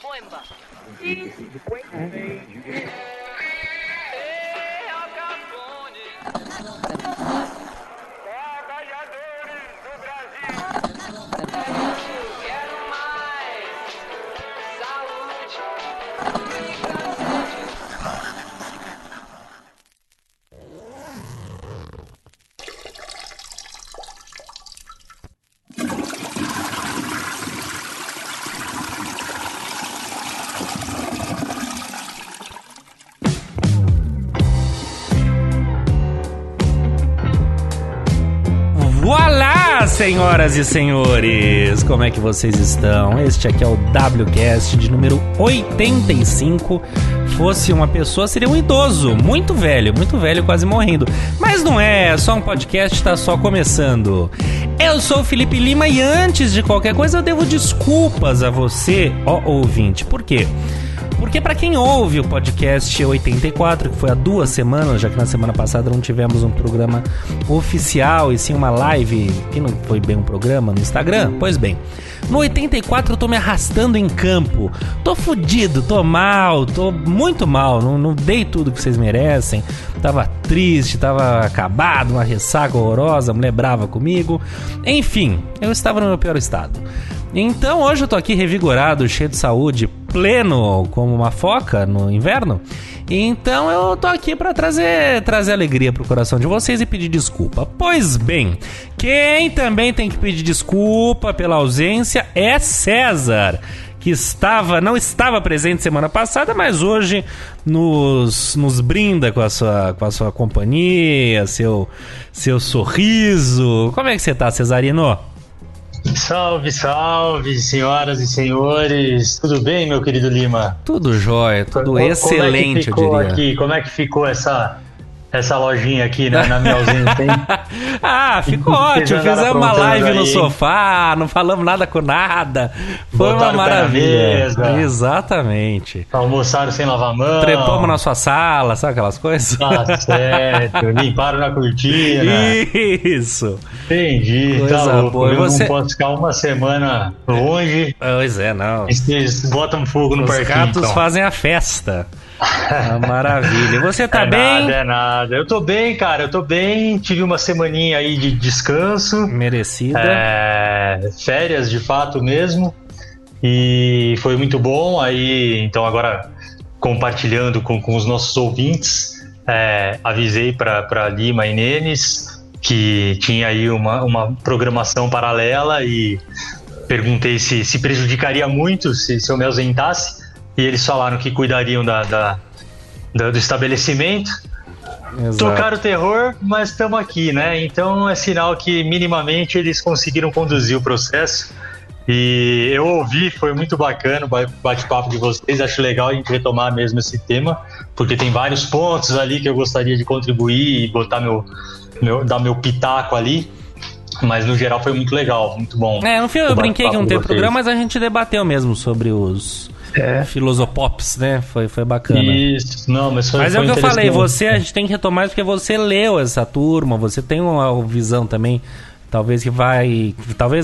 Boemba. Olá, senhoras e senhores! Como é que vocês estão? Este aqui é o WCast de número 85. Fosse uma pessoa, seria um idoso, muito velho, quase morrendo. Mas não é só um podcast, tá só começando. Eu sou o Felipe Lima e antes de qualquer coisa eu devo desculpas a você, ó ouvinte. Por quê? Porque para quem ouve o podcast 84, que foi há 2 semanas, já que na semana passada não tivemos um programa oficial e sim uma live, que não foi bem um programa no Instagram, pois bem, no 84 eu tô me arrastando em campo, tô fudido, tô mal, tô muito mal, não dei tudo que vocês merecem, tava triste, tava acabado, uma ressaca horrorosa, mulher brava comigo, enfim, eu estava no meu pior estado. Então hoje eu tô aqui revigorado, cheio de saúde, pleno como uma foca no inverno. Então eu tô aqui pra trazer alegria pro coração de vocês e pedir desculpa. Pois bem, quem também tem que pedir desculpa pela ausência é César, que não estava presente semana passada, mas hoje nos brinda com a sua companhia, seu sorriso. Como é que você tá, Cesarino? Salve, salve, senhoras e senhores. Tudo bem, meu querido Lima? Tudo jóia, tudo excelente, eu diria. Como é que ficou essa lojinha aqui, né, na minha ausência, hein? Ficou ótimo. Fizemos uma live no sofá, não falamos nada com nada. Foi uma maravilha. Exatamente. Almoçaram sem lavar a mão. Trepamos na sua sala, sabe aquelas coisas? Tá certo. Limparam na cortina. Isso. Entendi. Coisa boa. Eu não posso ficar uma semana longe. Pois é, não. Eles botam fogo no parquinho. Os gatos então fazem a festa. Maravilha. Você tá bem? É nada. Eu tô bem, cara. Eu tô bem. Tive uma semaninha aí de descanso. Merecida. Férias, de fato mesmo. E foi muito bom. Aí, então agora compartilhando com os nossos ouvintes, avisei pra Lima e Nenes que tinha aí uma programação paralela e perguntei se prejudicaria muito se eu me ausentasse. E eles falaram que cuidariam do estabelecimento. Exato. Tocaram o terror, mas estamos aqui, né? Então é sinal que minimamente eles conseguiram conduzir o processo. E eu ouvi, foi muito bacana o bate-papo de vocês. Acho legal a gente retomar mesmo esse tema, porque tem vários pontos ali que eu gostaria de contribuir e botar dar meu pitaco ali. Mas no geral foi muito legal, muito bom. No fim eu brinquei que não teve programa, mas a gente debateu mesmo sobre os filosopops, né? Foi bacana. Isso, não, mas foi. Mas é o que eu falei, a gente tem que retomar isso porque você leu essa turma, você tem uma visão também, talvez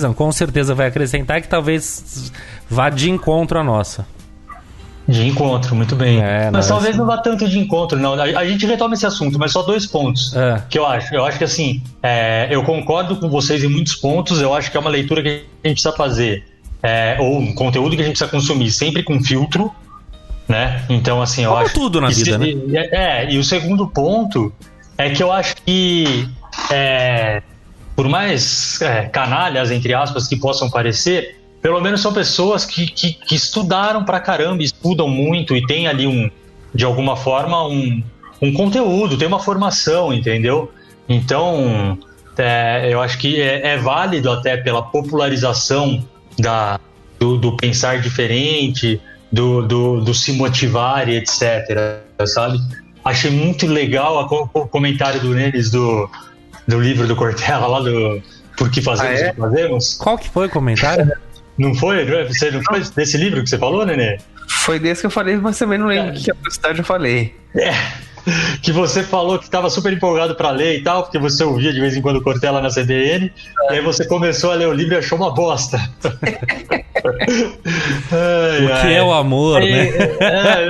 não, com certeza vai acrescentar, que talvez vá de encontro à nossa. De encontro, muito bem. Mas talvez não vá tanto de encontro, não. A gente retoma esse assunto, mas só 2 pontos que eu acho. Eu acho que assim, eu concordo com vocês em muitos pontos, eu acho que é uma leitura que a gente precisa fazer. Ou um conteúdo que a gente precisa consumir sempre com filtro, né? Então, assim, eu acho. Tudo na vida, né? E o segundo ponto é que eu acho que, por mais canalhas, entre aspas, que possam parecer, pelo menos são pessoas que estudaram pra caramba, estudam muito e tem ali de alguma forma, um conteúdo, tem uma formação, entendeu? Então, eu acho que é válido até pela popularização do pensar diferente, do se motivar e etc, sabe? Achei muito legal o comentário do Nenes do livro do Cortella lá do Por que Fazemos o que Fazemos. Qual que foi o comentário? Não foi? Você não foi desse livro que você falou, Nenê? Foi desse que eu falei, mas também não lembro que atrocidade eu falei. Que você falou que estava super empolgado para ler e tal, porque você ouvia de vez em quando Cortella na CBN, e aí você começou a ler o livro e achou uma bosta. O que é o amor, né?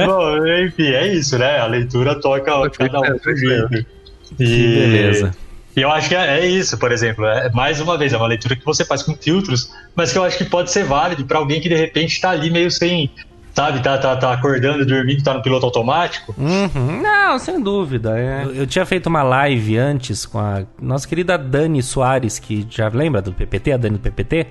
Bom, enfim, é isso, né? A leitura toca cada um do jeito. Que beleza. E eu acho que é isso, por exemplo. Mais uma vez, é uma leitura que você faz com filtros, mas que eu acho que pode ser válido para alguém que de repente tá ali meio sem, sabe, tá acordando, dormindo, tá no piloto automático. Uhum. Não, sem dúvida. Eu tinha feito uma live antes com a nossa querida Dani Soares, que já lembra do PPT, a Dani do PPT?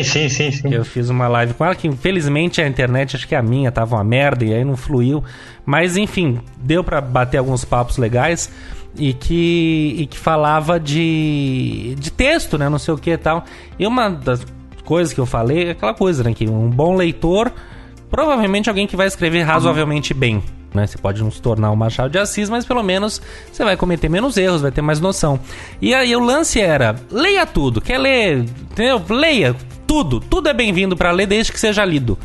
Sim. Eu fiz uma live com ela, que infelizmente a internet, acho que a minha tava uma merda e aí não fluiu. Mas enfim, deu pra bater alguns papos legais. E que falava de texto, né? Não sei o que e tal. E uma das coisas que eu falei é aquela coisa, né? Que um bom leitor, provavelmente alguém que vai escrever razoavelmente bem, né? Você pode não se tornar um Machado de Assis, mas pelo menos você vai cometer menos erros, vai ter mais noção. E aí o lance era, leia tudo. Quer ler, entendeu? Leia tudo. Tudo é bem-vindo pra ler, desde que seja lido.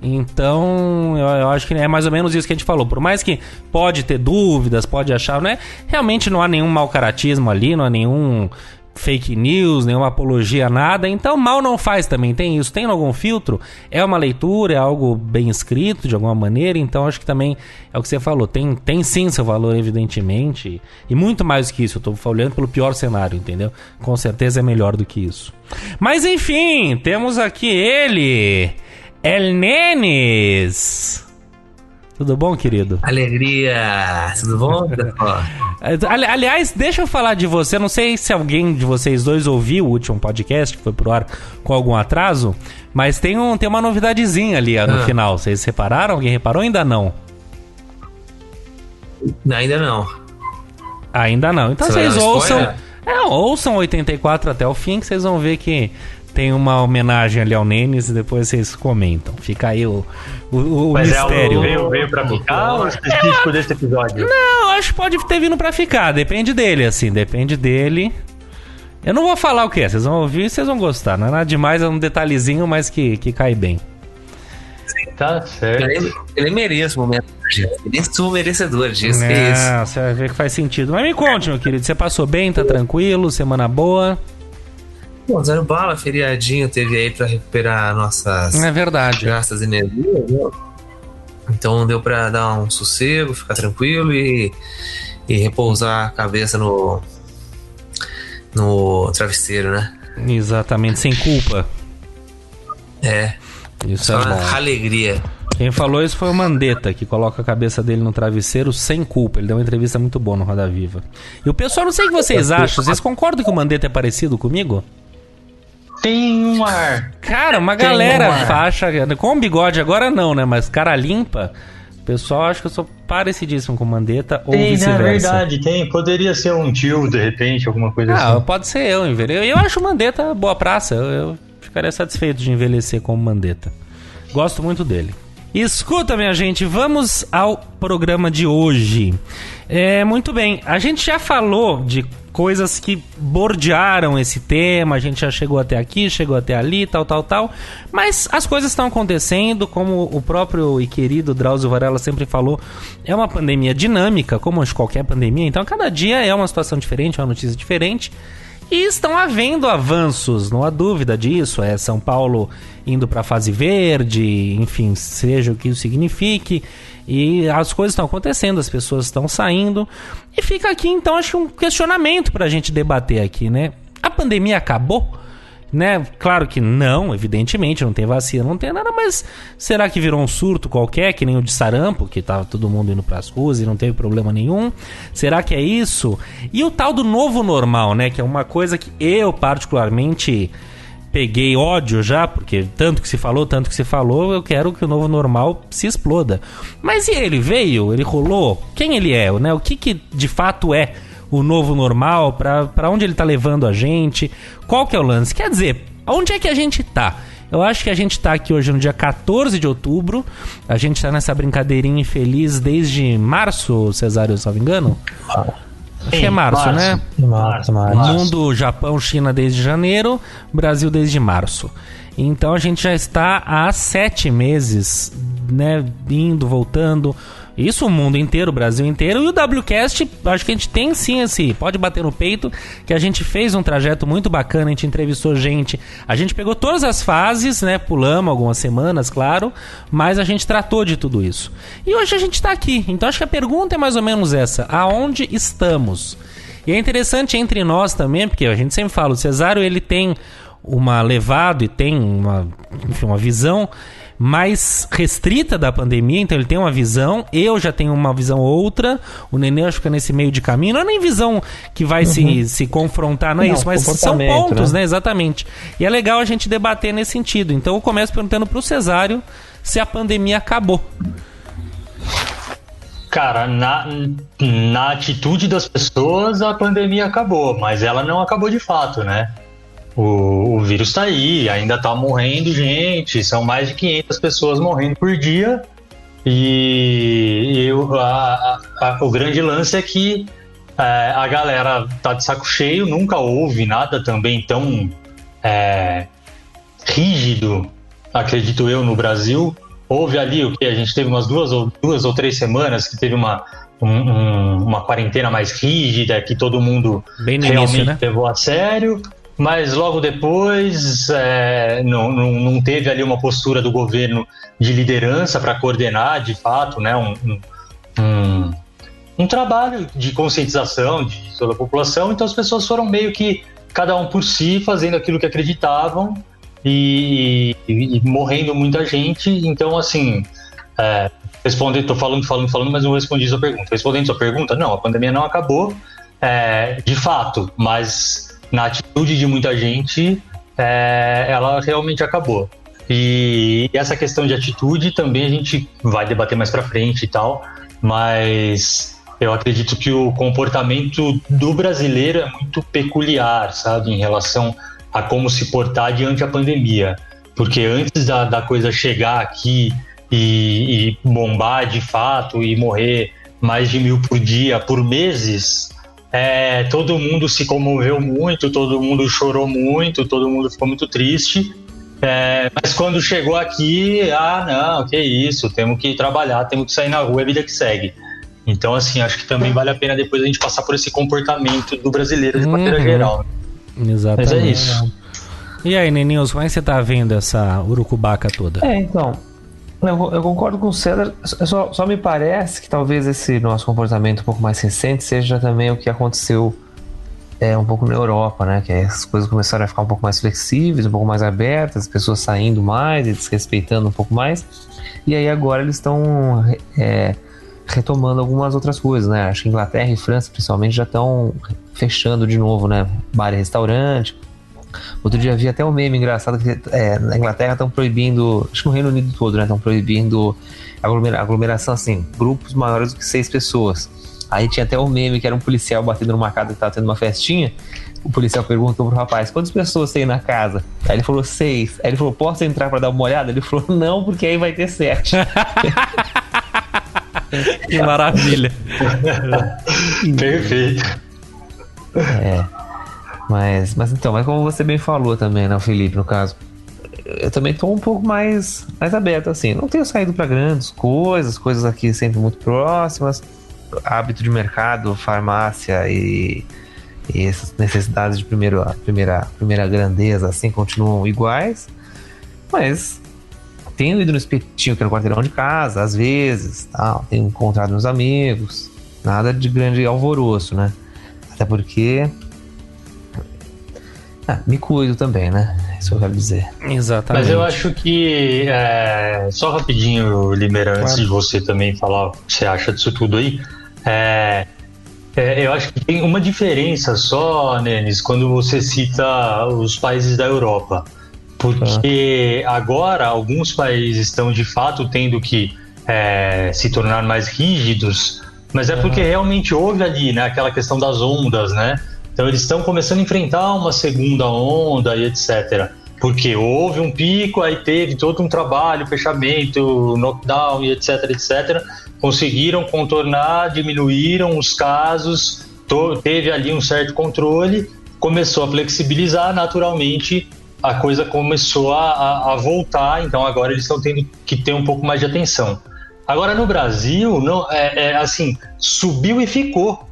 Então, eu acho que é mais ou menos isso que a gente falou. Por mais que pode ter dúvidas, pode achar, né? Realmente não há nenhum mau caratismo ali, não há nenhum fake news, nenhuma apologia, nada. Então, mal não faz também. Tem isso. Tem algum filtro? É uma leitura, é algo bem escrito de alguma maneira. Então, acho que também é o que você falou. Tem sim seu valor, evidentemente. E muito mais do que isso. Eu tô olhando pelo pior cenário, entendeu? Com certeza é melhor do que isso. Mas, enfim, temos aqui ele... El Nenes! Tudo bom, querido? Alegria! Tudo bom? Aliás, deixa eu falar de você. Não sei se alguém de vocês dois ouviu o último podcast, que foi pro ar com algum atraso, mas tem uma novidadezinha ali no final. Vocês repararam? Alguém reparou? Ainda não? Ainda não. Ainda não. Então vocês ouçam... ouçam 84 até o fim, que vocês vão ver que... Tem uma homenagem ali ao Nenes e depois vocês comentam. Fica aí o mas mistério. Veio pra ficar ou é específico desse episódio? Não, acho que pode ter vindo pra ficar. Depende dele, assim. Depende dele. Eu não vou falar o que é. Vocês vão ouvir e vocês vão gostar. Não é nada demais, é um detalhezinho, mas que cai bem. Tá certo. Ele merece o momento. Ele é super merecedor disso. Que é isso. Você vai ver que faz sentido. Mas me conte, meu querido. Você passou bem? Tá tranquilo? Semana boa? Bom, zero bala, feriadinho teve aí pra recuperar nossas gastas de energia, né? Então deu pra dar um sossego, ficar tranquilo e repousar a cabeça no travesseiro, né? Exatamente, sem culpa. Isso só é bom. Alegria. Quem falou isso foi o Mandetta, que coloca a cabeça dele no travesseiro sem culpa. Ele deu uma entrevista muito boa no Roda Viva. E o pessoal, não sei o que vocês acham. Vocês concordam que o Mandetta é parecido comigo? Tem um ar. Cara, uma galera faixa... Com bigode agora não, né? Mas cara limpa... O pessoal acha que eu sou parecidíssimo com o Mandetta ou vice-versa. É verdade, tem. Poderia ser um tio, de repente, alguma coisa assim. Pode ser eu, eu acho o Mandetta boa praça. Eu ficaria satisfeito de envelhecer como Mandetta. Gosto muito dele. Escuta, minha gente, vamos ao programa de hoje. Muito bem, a gente já falou de coisas que bordearam esse tema, a gente já chegou até aqui, chegou até ali, tal, mas as coisas estão acontecendo, como o próprio e querido Drauzio Varela sempre falou, é uma pandemia dinâmica, como qualquer pandemia, então cada dia é uma situação diferente, uma notícia diferente, e estão havendo avanços, não há dúvida disso. São Paulo indo para a fase verde, enfim, seja o que isso signifique. E as coisas estão acontecendo, as pessoas estão saindo. E fica aqui, então, acho um questionamento para a gente debater aqui, né? A pandemia acabou? Né? Claro que não, evidentemente, não tem vacina, não tem nada, mas será que virou um surto qualquer, que nem o de sarampo, que tava todo mundo indo pras ruas e não teve problema nenhum? Será que é isso? E o tal do novo normal, né? Que é uma coisa que eu particularmente peguei ódio já, porque tanto que se falou, eu quero que o novo normal se exploda. Mas e ele veio? Ele rolou? Quem ele é? Né? O que de fato é o novo normal, pra onde ele tá levando a gente, qual que é o lance? Quer dizer, onde é que a gente tá? Eu acho que a gente tá aqui hoje no dia 14 de outubro, a gente tá nessa brincadeirinha infeliz desde março, Cesário, se não me engano? Acho que é março, né? Março. Mundo, Japão, China desde janeiro, Brasil desde março. Então a gente já está há 7 meses, né, indo, voltando, Isso o mundo inteiro, o Brasil inteiro. E o WCast, acho que a gente tem sim pode bater no peito, que a gente fez um trajeto muito bacana, a gente entrevistou gente. A gente pegou todas as fases, né? Pulamos algumas semanas, claro, mas a gente tratou de tudo isso. E hoje a gente tá aqui. Então acho que a pergunta é mais ou menos essa: aonde estamos? E é interessante entre nós também, porque a gente sempre fala, o Cesário ele tem uma levada e tem uma visão mais restrita da pandemia, então ele tem uma visão, eu já tenho uma visão outra, o Nenê acho que fica nesse meio de caminho, não é nem visão que vai se confrontar, não é isso, mas são pontos, né? Exatamente. E é legal a gente debater nesse sentido. Então eu começo perguntando pro Cesário se a pandemia acabou. Cara, na atitude das pessoas a pandemia acabou, mas ela não acabou de fato, né? O vírus tá aí, ainda tá morrendo gente, são mais de 500 pessoas morrendo por dia, e o grande lance é que a galera tá de saco cheio, nunca houve nada também tão rígido, acredito eu, no Brasil. Houve ali o que a gente teve umas duas ou 3 semanas que teve uma quarentena mais rígida, que todo mundo realmente início, né? Levou a sério. Mas logo depois não teve ali uma postura do governo de liderança para coordenar de fato, né, um trabalho de conscientização de toda a população. Então as pessoas foram meio que cada um por si, fazendo aquilo que acreditavam e morrendo muita gente. Então assim, tô falando, mas não respondi sua pergunta. Respondendo sua pergunta, não, a pandemia não acabou de fato, mas na atitude de muita gente, ela realmente acabou. E essa questão de atitude também a gente vai debater mais pra frente e tal, mas eu acredito que o comportamento do brasileiro é muito peculiar, sabe, em relação a como se portar diante da pandemia. Porque antes da coisa chegar aqui e bombar de fato e morrer mais de 1.000 por dia, por meses... todo mundo se comoveu muito, todo mundo chorou muito, todo mundo ficou muito triste, mas quando chegou aqui, não, que isso, temos que trabalhar, temos que sair na rua, é a vida que segue. Então assim, acho que também vale a pena depois a gente passar por esse comportamento do brasileiro de maneira geral. Exatamente. Mas é isso. E aí, Nenilson, como é que você tá vendo essa urucubaca toda? Então, eu concordo com o César, só me parece que talvez esse nosso comportamento um pouco mais recente seja também o que aconteceu um pouco na Europa, né? Que as coisas começaram a ficar um pouco mais flexíveis, um pouco mais abertas, as pessoas saindo mais e desrespeitando um pouco mais, e aí agora eles estão retomando algumas outras coisas, né? Acho que Inglaterra e França principalmente já estão fechando de novo, né? Bar e restaurante. Outro dia vi até um meme engraçado que na Inglaterra estão proibindo, acho que no Reino Unido todo, né? Estão proibindo aglomeração assim, grupos maiores do que 6 pessoas. Aí tinha até um meme que era um policial batendo numa casa que estava tendo uma festinha. O policial perguntou pro rapaz: quantas pessoas tem na casa? Aí ele falou 6. Aí ele falou: posso entrar para dar uma olhada? Ele falou: não, porque aí vai ter 7. Que maravilha. Perfeito. Mas como você bem falou também, né, Felipe, no caso, eu também tô um pouco mais aberto, assim, não tenho saído para grandes coisas aqui sempre muito próximas, hábito de mercado, farmácia e essas necessidades de primeira grandeza, assim, continuam iguais, mas tenho ido no espetinho que é no quarteirão de casa, às vezes, tal, tenho encontrado meus amigos, nada de grande alvoroço, né, até porque... me cuido também, né? Isso eu quero dizer. Exatamente. Mas eu acho que, só rapidinho, Limeira, antes de você também falar o que você acha disso tudo aí, eu acho que tem uma diferença só, Nenis, quando você cita os países da Europa. Porque agora alguns países estão de fato tendo que se tornar mais rígidos, mas é porque realmente houve ali, né, aquela questão das ondas, né? Então eles estão começando a enfrentar uma segunda onda e etc. Porque houve um pico, aí teve todo um trabalho, fechamento, knockdown e etc, etc. Conseguiram contornar, diminuíram os casos, teve ali um certo controle, começou a flexibilizar, naturalmente a coisa começou a voltar, então agora eles estão tendo que ter um pouco mais de atenção. Agora no Brasil, não, assim, subiu e ficou,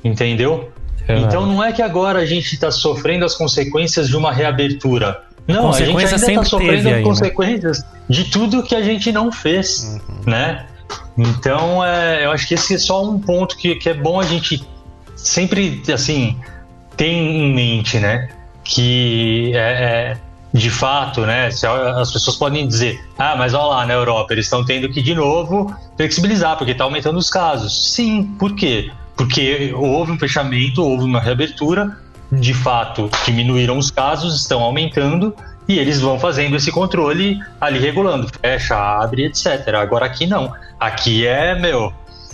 entendeu? Então não é que agora a gente está sofrendo as consequências de uma reabertura. Não, a gente ainda está sofrendo as consequências de tudo que a gente não fez, né? Então, eu acho que esse é só um ponto que é bom a gente sempre, assim, ter em mente, né? Que, de fato, né? As pessoas podem dizer, mas olha lá, na Europa, eles estão tendo que, de novo, flexibilizar, porque está aumentando os casos. Sim, por quê? Porque houve um fechamento, houve uma reabertura, de fato, diminuíram os casos, estão aumentando, e eles vão fazendo esse controle ali, regulando, fecha, abre, etc. Agora aqui não. Aqui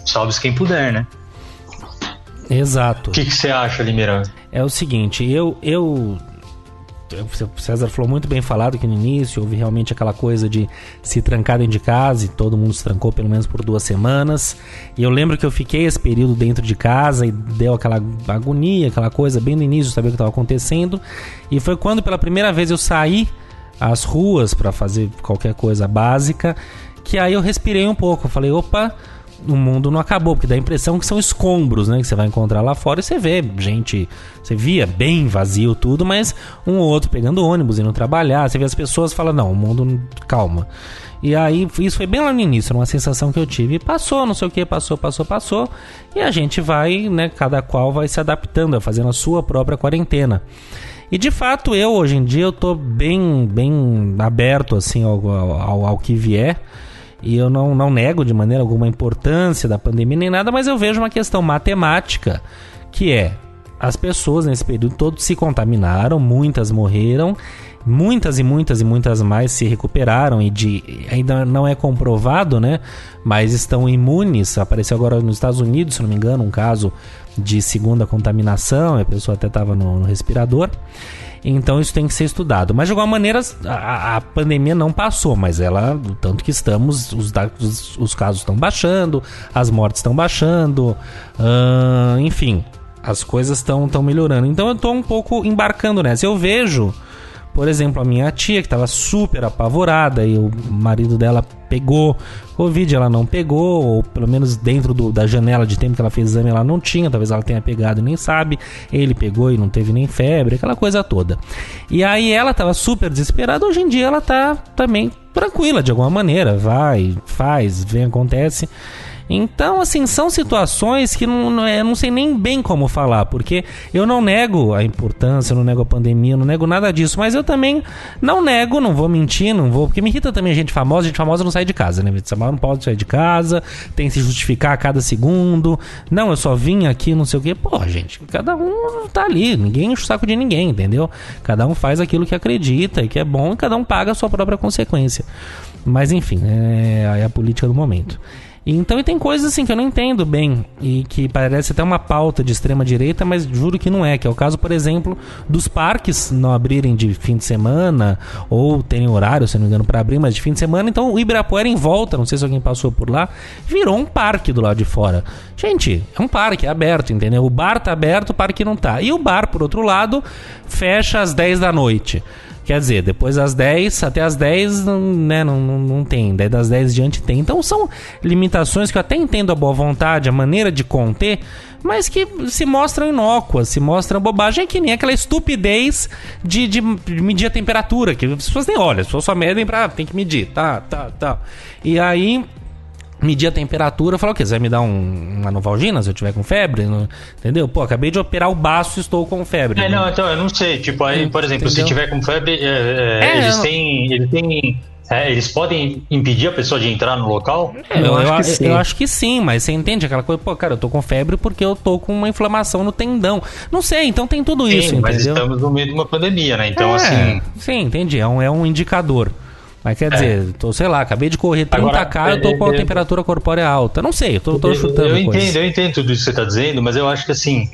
salve-se quem puder, né? Exato. O que você acha, Limeira? É o seguinte, o César falou muito bem falado aqui no início, houve realmente aquela coisa de se trancar dentro de casa, e todo mundo se trancou pelo menos por 2 semanas, e eu lembro que eu fiquei esse período dentro de casa e deu aquela agonia, aquela coisa bem no início, saber o que estava acontecendo, e foi quando pela primeira vez eu saí às ruas para fazer qualquer coisa básica, que aí eu respirei um pouco, eu falei, opa, o mundo não acabou, porque dá a impressão que são escombros, né, que você vai encontrar lá fora, e você vê gente, você via bem vazio tudo, mas um ou outro pegando ônibus, indo trabalhar, você vê as pessoas e fala, não, o mundo, calma. E aí, isso foi bem lá no início, uma sensação que eu tive, e passou, não sei o que, passou, e a gente vai, né, cada qual vai se adaptando, fazendo a sua própria quarentena. E de fato, hoje em dia, eu tô bem aberto, assim, ao que vier. E eu não nego de maneira alguma a importância da pandemia nem nada, mas eu vejo uma questão matemática, que as pessoas nesse período todo se contaminaram, muitas morreram, muitas mais se recuperaram e ainda não é comprovado, né? Mas estão imunes. Apareceu agora nos Estados Unidos, se não me engano, um caso de segunda contaminação, a pessoa até estava no respirador. Então isso tem que ser estudado. Mas de alguma maneira a pandemia não passou, mas tanto que estamos, os casos estão baixando, as mortes estão baixando, enfim, as coisas estão melhorando. Então eu estou um pouco embarcando nessa. Eu vejo, por exemplo, a minha tia que estava super apavorada e o marido dela pegou Covid, ela não pegou, ou pelo menos dentro da janela de tempo que ela fez exame ela não tinha, talvez ela tenha pegado e nem sabe, ele pegou e não teve nem febre, aquela coisa toda. E aí ela estava super desesperada, hoje em dia ela está também tranquila de alguma maneira, vai, faz, vem, acontece. Então, assim, são situações que eu não sei nem bem como falar, porque eu não nego a importância, eu não nego a pandemia, eu não nego nada disso, mas eu também não nego, não vou mentir, porque me irrita também gente famosa não sai de casa, né? Não pode sair de casa, tem que se justificar a cada segundo, não, eu só vim aqui, não sei o quê. Pô, gente, cada um tá ali, ninguém enche o saco de ninguém, entendeu? Cada um faz aquilo que acredita e que é bom, e cada um paga a sua própria consequência. Mas, enfim, é a política do momento. Então, e tem coisas assim que eu não entendo bem e que parece até uma pauta de extrema direita, mas juro que não é, que é o caso, por exemplo, dos parques não abrirem de fim de semana ou terem horário, se não me engano, para abrir, mas de fim de semana. Então o Ibirapuera em volta, não sei se alguém passou por lá, virou um parque do lado de fora. Gente, é um parque, é aberto, entendeu? O bar tá aberto, o parque não tá. E o bar, por outro lado, fecha às 10 da noite. Quer dizer, depois das 10, até as 10, né, não tem. Daí das 10 diante tem. Então são limitações que eu até entendo a boa vontade, a maneira de conter, mas que se mostram inócuas, se mostram bobagem. É que nem aquela estupidez de medir a temperatura, que as pessoas nem olham, as pessoas só medem tem que medir, tá. E aí, medir a temperatura, falar o quê? Você vai me dar uma Novalgina se eu tiver com febre? Entendeu? Pô, acabei de operar o baço e estou com febre. Então, eu não sei. Tipo, aí, por exemplo, entendeu? Se tiver com febre, eles podem impedir a pessoa de entrar no local? Eu acho que sim, mas você entende aquela coisa? Pô, cara, eu tô com febre porque eu tô com uma inflamação no tendão. Não sei, então tem tudo isso, entendeu? Mas estamos no meio de uma pandemia, né? Então, assim... Sim, entendi. É um indicador. Mas quer dizer, acabei de correr 30K, eu tô com a temperatura corpórea alta. Não sei, eu tô chutando. Eu entendo tudo isso que você tá dizendo, mas eu acho que assim,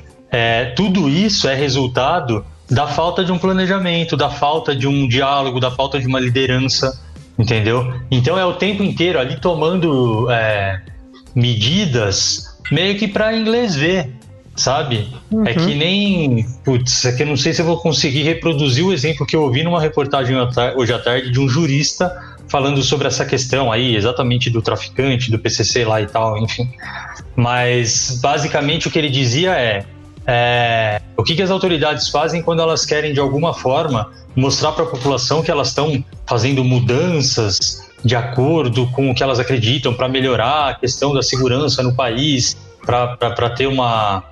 tudo isso é resultado da falta de um planejamento, da falta de um diálogo, da falta de uma liderança, entendeu? Então é o tempo inteiro ali tomando medidas meio que para inglês ver, sabe? Uhum. É que nem... Putz, é que eu não sei se eu vou conseguir reproduzir o exemplo que eu ouvi numa reportagem hoje à tarde de um jurista falando sobre essa questão aí, exatamente do traficante, do PCC lá e tal, enfim. Mas, basicamente, o que ele dizia o que as autoridades fazem quando elas querem, de alguma forma, mostrar para a população que elas estão fazendo mudanças de acordo com o que elas acreditam para melhorar a questão da segurança no país, para ter uma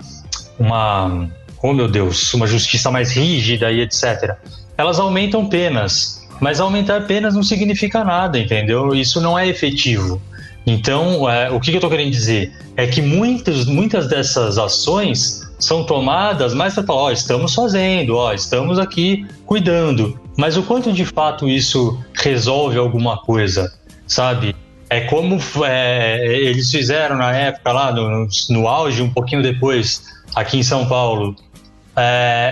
justiça mais rígida e etc. Elas aumentam penas, mas aumentar penas não significa nada, entendeu? Isso não é efetivo. Então, o que eu estou querendo dizer é que muitas dessas ações são tomadas mais para falar, estamos fazendo, estamos aqui cuidando. Mas o quanto de fato isso resolve alguma coisa, sabe? É como eles fizeram na época lá, no auge, um pouquinho depois, aqui em São Paulo.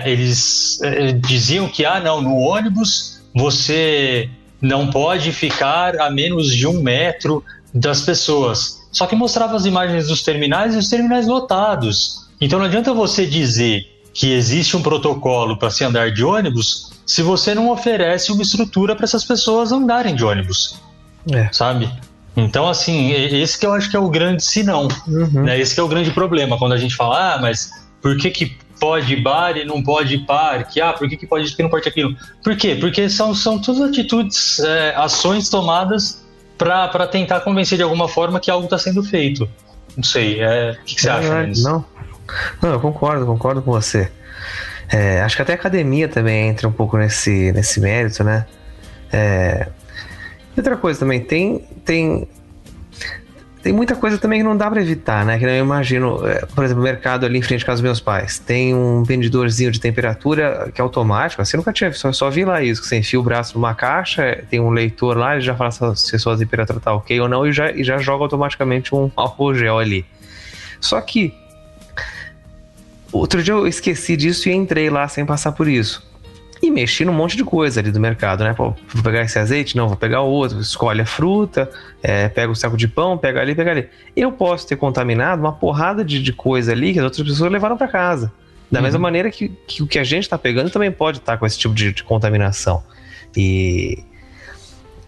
Eles diziam que, no ônibus você não pode ficar a menos de 1 metro das pessoas. Só que mostrava as imagens dos terminais e os terminais lotados. Então não adianta você dizer que existe um protocolo para se andar de ônibus se você não oferece uma estrutura para essas pessoas andarem de ônibus, sabe? Então, assim, esse que eu acho que é o grande senão, né? Esse que é o grande problema, quando a gente fala, mas por que pode bar e não pode parque? Por que pode isso e não pode aquilo? Por quê? Porque são todas atitudes, ações tomadas para tentar convencer de alguma forma que algo está sendo feito. Não sei, o que você acha disso? Não, eu concordo com você. Acho que até a academia também entra um pouco nesse mérito, né? Outra coisa também, tem muita coisa também que não dá pra evitar, né? Que eu imagino, por exemplo, o mercado ali em frente à casa dos meus pais tem um vendedorzinho de temperatura que é automático. Assim, eu nunca tinha, só vi lá isso, que você enfia o braço numa caixa, tem um leitor lá, ele já fala se a sua temperatura tá ok ou não, e já joga automaticamente um álcool gel ali. Só que outro dia eu esqueci disso e entrei lá sem passar por isso. E mexi num monte de coisa ali do mercado, né? Pô, vou pegar esse azeite? Não, vou pegar o outro. Escolhe a fruta, pega o saco de pão, pega ali. Eu posso ter contaminado uma porrada de coisa ali que as outras pessoas levaram para casa. Da mesma maneira que o que a gente tá pegando também pode estar com esse tipo de contaminação.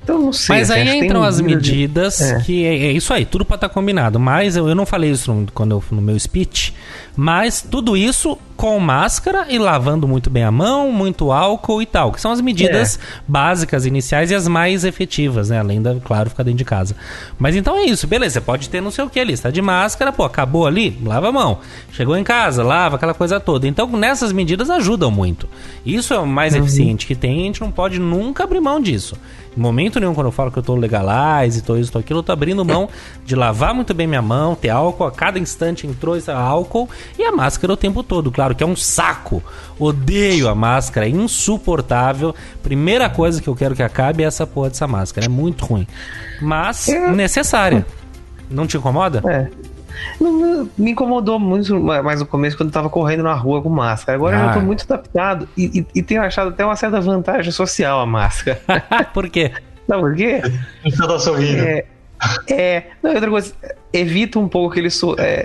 Então, não sei. Mas aí entram as medidas que é isso aí, tudo pode estar combinado. Mas eu não falei isso no meu speech, mas tudo isso com máscara e lavando muito bem a mão, muito álcool e tal, que são as medidas básicas, iniciais e as mais efetivas, né? Além da, claro, ficar dentro de casa. Mas então é isso, beleza, você pode ter não sei o que ali, está de máscara, acabou ali, lava a mão. Chegou em casa, lava, aquela coisa toda. Então nessas medidas ajudam muito. Isso é o mais eficiente que tem, a gente não pode nunca abrir mão disso. Em momento nenhum, quando eu falo que eu tô legalize, tô isso, tô aquilo, eu tô abrindo mão de lavar muito bem minha mão, ter álcool, a cada instante entrou esse álcool e a máscara o tempo todo, claro que é um saco, odeio a máscara, é insuportável, primeira coisa que eu quero que acabe é essa porra dessa máscara, é muito ruim, mas necessária. Não te incomoda? Não, me incomodou muito mais no começo quando eu tava correndo na rua com máscara. Agora eu já tô muito adaptado e tenho achado até uma certa vantagem social a máscara. Por quê? Sabe por quê? Você tá sorrindo. Não, outra coisa, evita um pouco aquele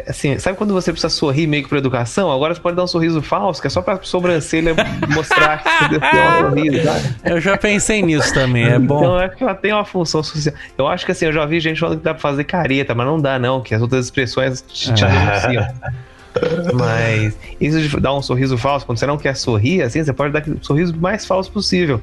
assim, sabe quando você precisa sorrir meio que por educação? Agora você pode dar um sorriso falso, que é só pra sobrancelha mostrar que você deu um sorriso, sabe? Eu já pensei nisso também, é bom. Então é que ela tem uma função social. Eu acho que assim, eu já vi gente falando que dá pra fazer careta, mas não dá não, que as outras expressões te denunciam. Mas isso de dar um sorriso falso, quando você não quer sorrir, assim, você pode dar o sorriso mais falso possível.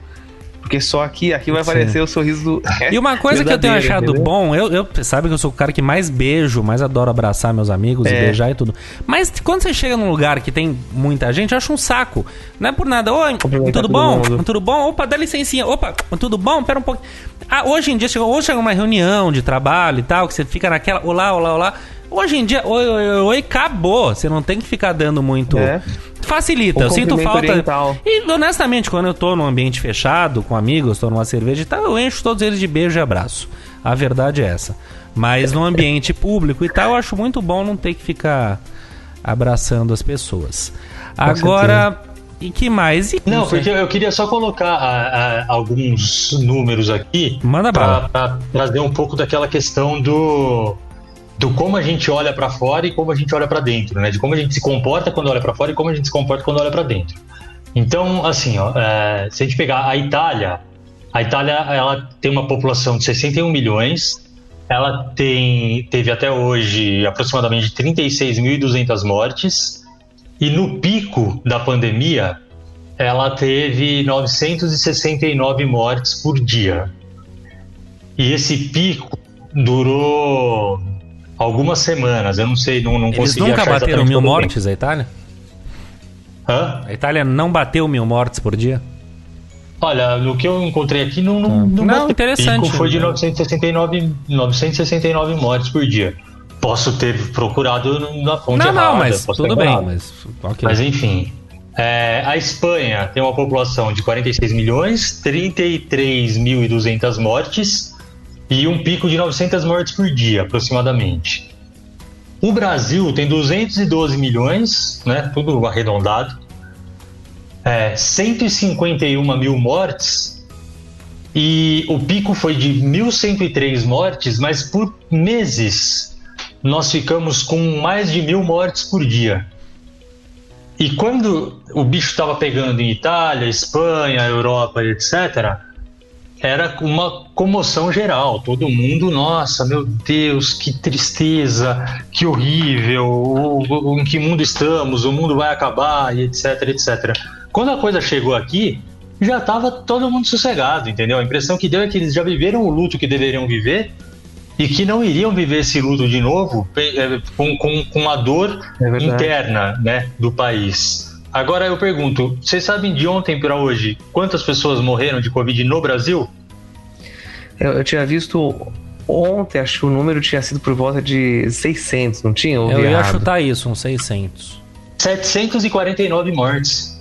Porque só aqui vai aparecer o sorriso. E uma coisa que eu tenho achado bom, eu sabe que eu sou o cara que mais beijo, mais adoro abraçar meus amigos e beijar e tudo. Mas quando você chega num lugar que tem muita gente, eu acho um saco. Não é por nada. Oi, tudo bom? Tudo bom? Opa, dá licencinha. Opa, tudo bom? Pera um pouco. Hoje em dia, chega uma reunião de trabalho e tal, que você fica naquela. Olá. Hoje em dia, oi, acabou. Você não tem que ficar dando muito. Facilita, eu sinto falta. Oriental. E honestamente, quando eu tô num ambiente fechado, com amigos, tô numa cerveja e tal, eu encho todos eles de beijo e abraço. A verdade é essa. Mas no ambiente público e tal, eu acho muito bom não ter que ficar abraçando as pessoas. Agora, e que mais? Não, porque eu queria só colocar alguns números aqui. Manda bala. Pra trazer um pouco daquela questão do como a gente olha para fora e como a gente olha para dentro, né? De como a gente se comporta quando olha para fora e como a gente se comporta quando olha para dentro. Então, assim, se a gente pegar a Itália A Itália, ela tem uma população de 61 milhões, ela teve até hoje aproximadamente 36.200 mortes, e no pico da pandemia, ela teve 969 mortes por dia. E esse pico durou algumas semanas, eu não sei, não consegui achar. Eles nunca bateram 1.000 mortes, a Itália? Hã? A Itália não bateu 1.000 mortes por dia? Olha, no que eu encontrei aqui não interessante. O pico foi de 969 mortes por dia. Posso ter procurado na fonte errada. Não, mas tudo bem. Mas enfim, a Espanha tem uma população de 46 milhões, 33.200 mortes e um pico de 900 mortes por dia, aproximadamente. O Brasil tem 212 milhões, né, tudo arredondado, 151 mil mortes, e o pico foi de 1.103 mortes, mas por meses nós ficamos com mais de 1.000 mortes por dia. E quando o bicho estava pegando em Itália, Espanha, Europa, etc., era uma comoção geral. Todo mundo, nossa, meu Deus, que tristeza, que horrível, em que mundo estamos, o mundo vai acabar, e etc, etc. Quando a coisa chegou aqui, já estava todo mundo sossegado, entendeu? A impressão que deu é que eles já viveram o luto que deveriam viver e que não iriam viver esse luto de novo com a dor interna, né, do país. Agora eu pergunto, vocês sabem de ontem para hoje quantas pessoas morreram de Covid no Brasil? Eu tinha visto ontem, acho que o número tinha sido por volta de 600, não tinha? Eu ia chutar isso, uns 600. 749 mortes.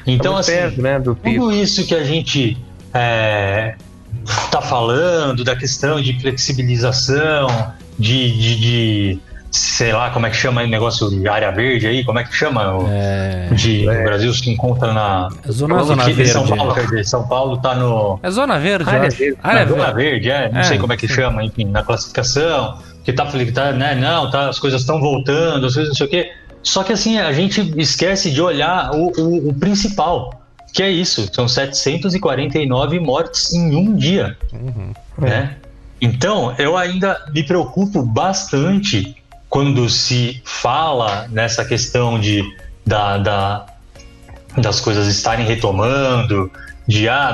Então, assim, perto, né, do tudo isso que a gente tá falando, da questão de flexibilização, de sei lá, como é que chama o negócio de área verde aí, como é que chama? O Brasil se encontra na Zona Verde. São Paulo tá no... É Zona Verde, Zona Verde, não sei como é que chama, enfim, na classificação, que tá, né, não, tá, as coisas estão voltando, as coisas não sei o quê. Só que assim, a gente esquece de olhar o principal, que é isso, são 749 mortes em um dia, né? Então, eu ainda me preocupo bastante quando se fala nessa questão das coisas estarem retomando,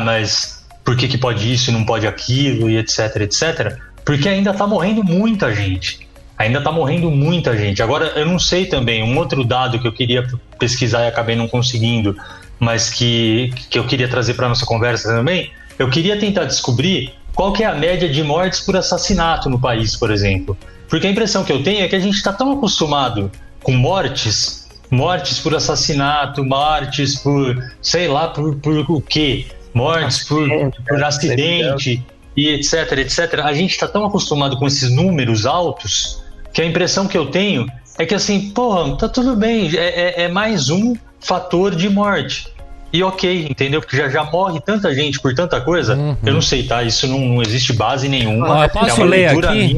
mas por que pode isso e não pode aquilo, e etc, etc, porque ainda está morrendo muita gente. Agora, eu não sei também, um outro dado que eu queria pesquisar e acabei não conseguindo, mas que eu queria trazer para a nossa conversa também, eu queria tentar descobrir qual que é a média de mortes por assassinato no país, por exemplo. Porque a impressão que eu tenho é que a gente está tão acostumado com mortes por assassinato, mortes por, sei lá, por o quê? Mortes por acidente e etc, etc. A gente está tão acostumado com esses números altos que a impressão que eu tenho é que assim, porra, tá tudo bem, é mais um fator de morte. E ok, entendeu? Porque já morre tanta gente por tanta coisa. Eu não sei, tá? Isso não existe base nenhuma. Eu posso ler aqui?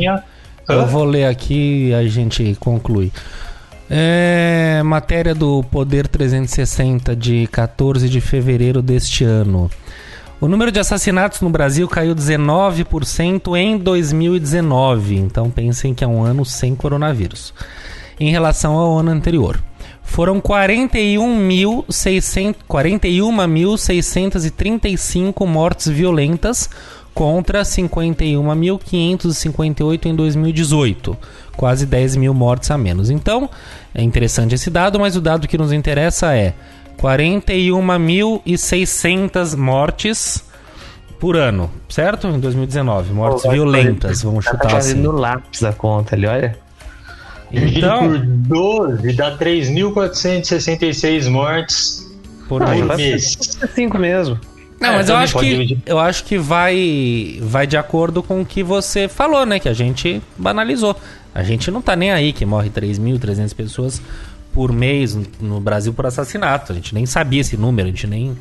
Eu vou ler aqui e a gente conclui. Matéria do Poder 360 de 14 de fevereiro deste ano. O número de assassinatos no Brasil caiu 19% em 2019. Então pensem que é um ano sem coronavírus. Em relação ao ano anterior. Foram 41.635 mortes violentas contra 51.558 em 2018. Quase 10 mil mortes a menos. Então, é interessante esse dado, mas o dado que nos interessa é 41.600 mortes por ano, certo? Em 2019, mortes violentas, vamos chutar assim. Tá fazendo lápis a conta ali, olha. Então, por 12 dá 3.466 mortes por mês. 5 mesmo. Não, mas eu acho que vai de acordo com o que você falou, né? Que a gente banalizou. A gente não tá nem aí que morre 3.300 pessoas por mês no Brasil por assassinato. A gente nem sabia esse número, a gente nem...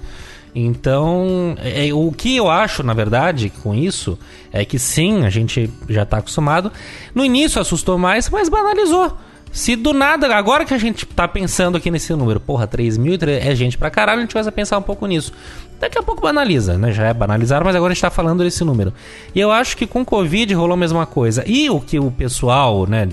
Então, o que eu acho, na verdade, com isso, é que sim, a gente já tá acostumado. No início assustou mais, mas banalizou. Se do nada, agora que a gente tá pensando aqui nesse número, porra, 3.000 é gente pra caralho, a gente vai pensar um pouco nisso. Daqui a pouco banaliza, né? Já é banalizado, mas agora a gente tá falando desse número. E eu acho que com Covid rolou a mesma coisa. E o que o pessoal, né,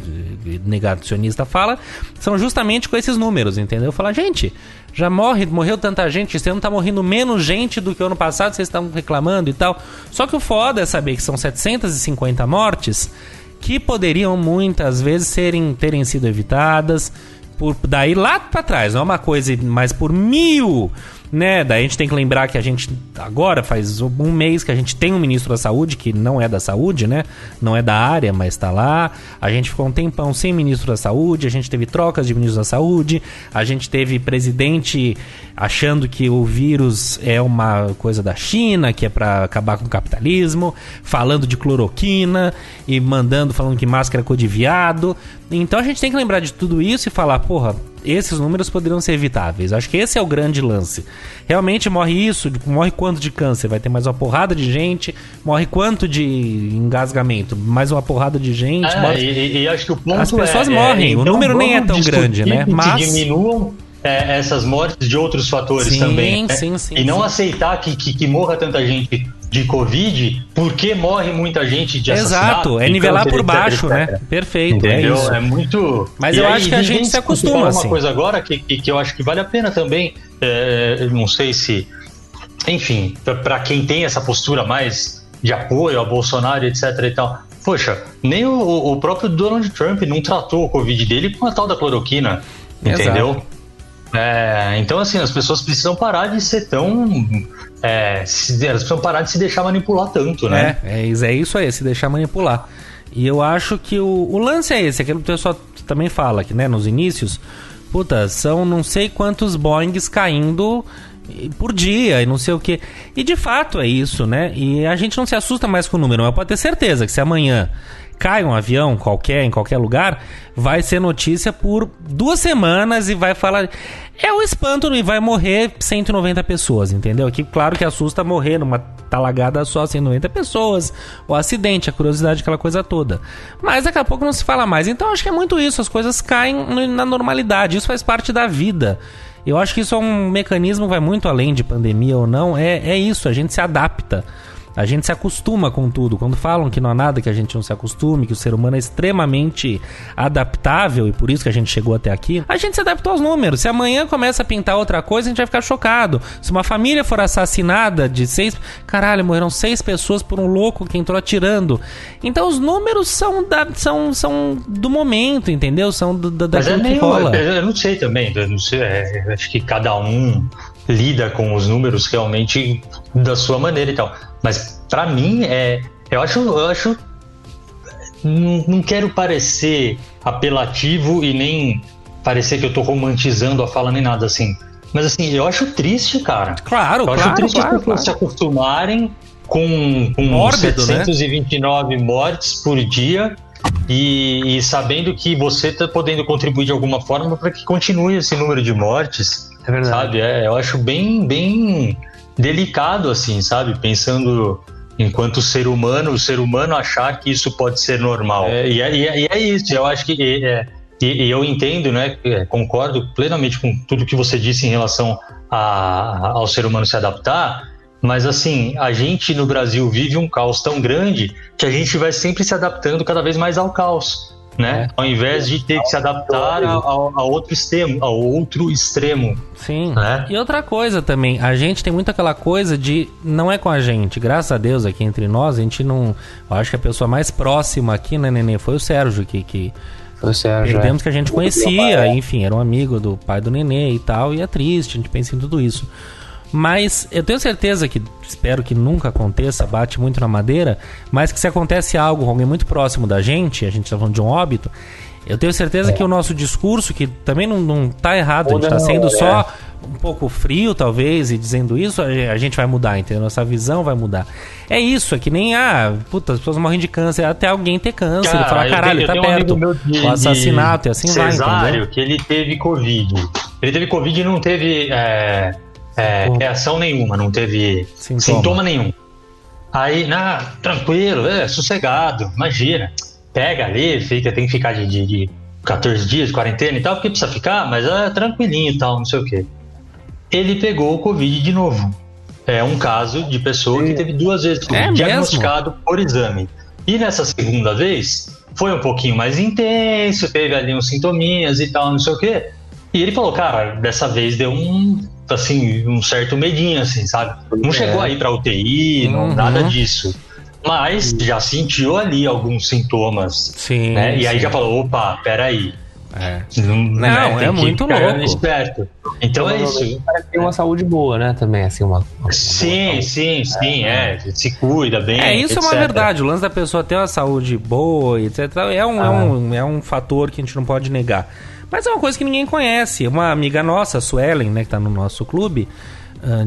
negacionista fala, são justamente com esses números, entendeu? Falar, gente, já morreu tanta gente, esse ano tá morrendo menos gente do que o ano passado, vocês estão reclamando e tal. Só que o foda é saber que são 750 mortes que poderiam muitas vezes terem sido evitadas por daí lá pra trás, não é uma coisa, mas por 1.000, né? Daí a gente tem que lembrar que a gente agora faz um mês que a gente tem um ministro da saúde que não é da saúde, né? Não é da área, mas tá lá. A gente ficou um tempão sem ministro da saúde, a gente teve trocas de ministros da saúde, a gente teve presidente achando que o vírus é uma coisa da China, que é pra acabar com o capitalismo, falando de cloroquina e falando que máscara é cor de viado. Então a gente tem que lembrar de tudo isso e falar, porra, esses números poderiam ser evitáveis. Acho que esse é o grande lance. Realmente morre quanto de câncer? Vai ter mais uma porrada de gente. Morre quanto de engasgamento? Mais uma porrada de gente. E acho que o ponto as pessoas morrem. Então o número nem é tão grande, né? Mas diminuam essas mortes de outros fatores também. Né? Sim, e não aceitar que morra tanta gente de Covid, porque morre muita gente de assassinato. Exato, é nivelar por baixo, etc. Né? Perfeito, entendeu? É isso. É muito... Mas eu acho que a gente se acostuma, assim. Uma coisa agora que eu acho que vale a pena também, não sei se... Enfim, para quem tem essa postura mais de apoio ao Bolsonaro, etc. e tal. Poxa, nem o próprio Donald Trump não tratou o Covid dele com a tal da cloroquina, entendeu? Exato. Então, assim, as pessoas precisam parar de ser tão... elas precisam parar de se deixar manipular tanto, né? É isso aí, se deixar manipular. E eu acho que o lance é esse, aquilo que o pessoal também fala, que, né, nos inícios, são não sei quantos Boeings caindo por dia e não sei o que. E de fato é isso, né? E a gente não se assusta mais com o número, mas pode ter certeza que se amanhã cai um avião em qualquer lugar, vai ser notícia por 2 semanas e vai falar... É o espanto e vai morrer 190 pessoas, entendeu? Aqui, claro que assusta morrer numa talagada só 190 pessoas, o acidente, a curiosidade, aquela coisa toda. Mas daqui a pouco não se fala mais. Então acho que é muito isso, as coisas caem na normalidade, isso faz parte da vida. Eu acho que isso é um mecanismo que vai muito além de pandemia ou não, é isso, a gente se adapta. A gente se acostuma com tudo. Quando falam que não há nada que a gente não se acostume, que o ser humano é extremamente adaptável e por isso que a gente chegou até aqui, a gente se adaptou aos números. Se amanhã começa a pintar outra coisa, a gente vai ficar chocado. Se uma família for assassinada de 6... Caralho, morreram 6 pessoas por um louco que entrou atirando. Então os números são do momento, entendeu? São daquilo que rola. Eu não sei também. Acho que cada um lida com os números realmente da sua maneira e tal. Mas pra mim eu acho não quero parecer apelativo e nem parecer que eu tô romantizando a fala nem nada assim. Mas assim, eu acho triste, cara. Claro, acho triste as pessoas se acostumarem com mórbido, 729 né? Mortes por dia e sabendo que você tá podendo contribuir de alguma forma para que continue esse número de mortes. É verdade. Sabe? Eu acho bem delicado, assim, sabe? Pensando enquanto o ser humano achar que isso pode ser normal. E é isso, eu acho que... E eu entendo, né? Concordo plenamente com tudo que você disse em relação ao ser humano se adaptar, mas assim, a gente no Brasil vive um caos tão grande que a gente vai sempre se adaptando cada vez mais ao caos, né? Ao invés de ter que se adaptar a outro extremo. Sim. Né? E outra coisa também, a gente tem muito aquela coisa de não é com a gente, graças a Deus aqui entre nós, a gente não... Eu acho que a pessoa mais próxima aqui, né, Nenê, foi o Sérgio que foi o Sérgio, perdemos, que a gente conhecia, enfim, era um amigo do pai do Nenê e tal, e é triste, a gente pensa em tudo isso. Mas eu tenho certeza que, espero que nunca aconteça, bate muito na madeira, mas que se acontece algo com alguém muito próximo da gente, a gente tá falando de um óbito, eu tenho certeza que o nosso discurso, que também não tá errado, a gente tá sendo só um pouco frio, talvez, e dizendo isso, a gente vai mudar, entendeu? Nossa visão vai mudar. É isso, é que nem, as pessoas morrem de câncer, até alguém ter câncer, e falar, caralho, tá perto, o assassinato, e assim Cesário, vai, entendeu? Que ele teve Covid. Ele teve Covid e não teve reação nenhuma, não teve sintoma nenhum. Aí, tranquilo, sossegado, imagina. Pega ali, tem que ficar de 14 dias de quarentena e tal, porque precisa ficar, mas é tranquilinho e tal, não sei o quê. Ele pegou o Covid de novo. É um caso de pessoa que teve 2 vezes Covid, diagnosticado por exame. E nessa segunda vez, foi um pouquinho mais intenso, teve ali uns sintominhas e tal, não sei o quê. E ele falou, cara, dessa vez deu um certo medinho, assim, sabe? Não chegou aí pra UTI, nada disso. Mas já sentiu ali alguns sintomas. Sim. Né? E aí já falou, opa, peraí. Não, é muito louco. Esperto. Então é isso. Parece que tem uma saúde boa, né? Também, assim, sim, se cuida bem. Isso etc. É uma verdade. O lance da pessoa ter uma saúde boa, etc. É um fator que a gente não pode negar. Mas é uma coisa que ninguém conhece. Uma amiga nossa, a Suelen, né, que tá no nosso clube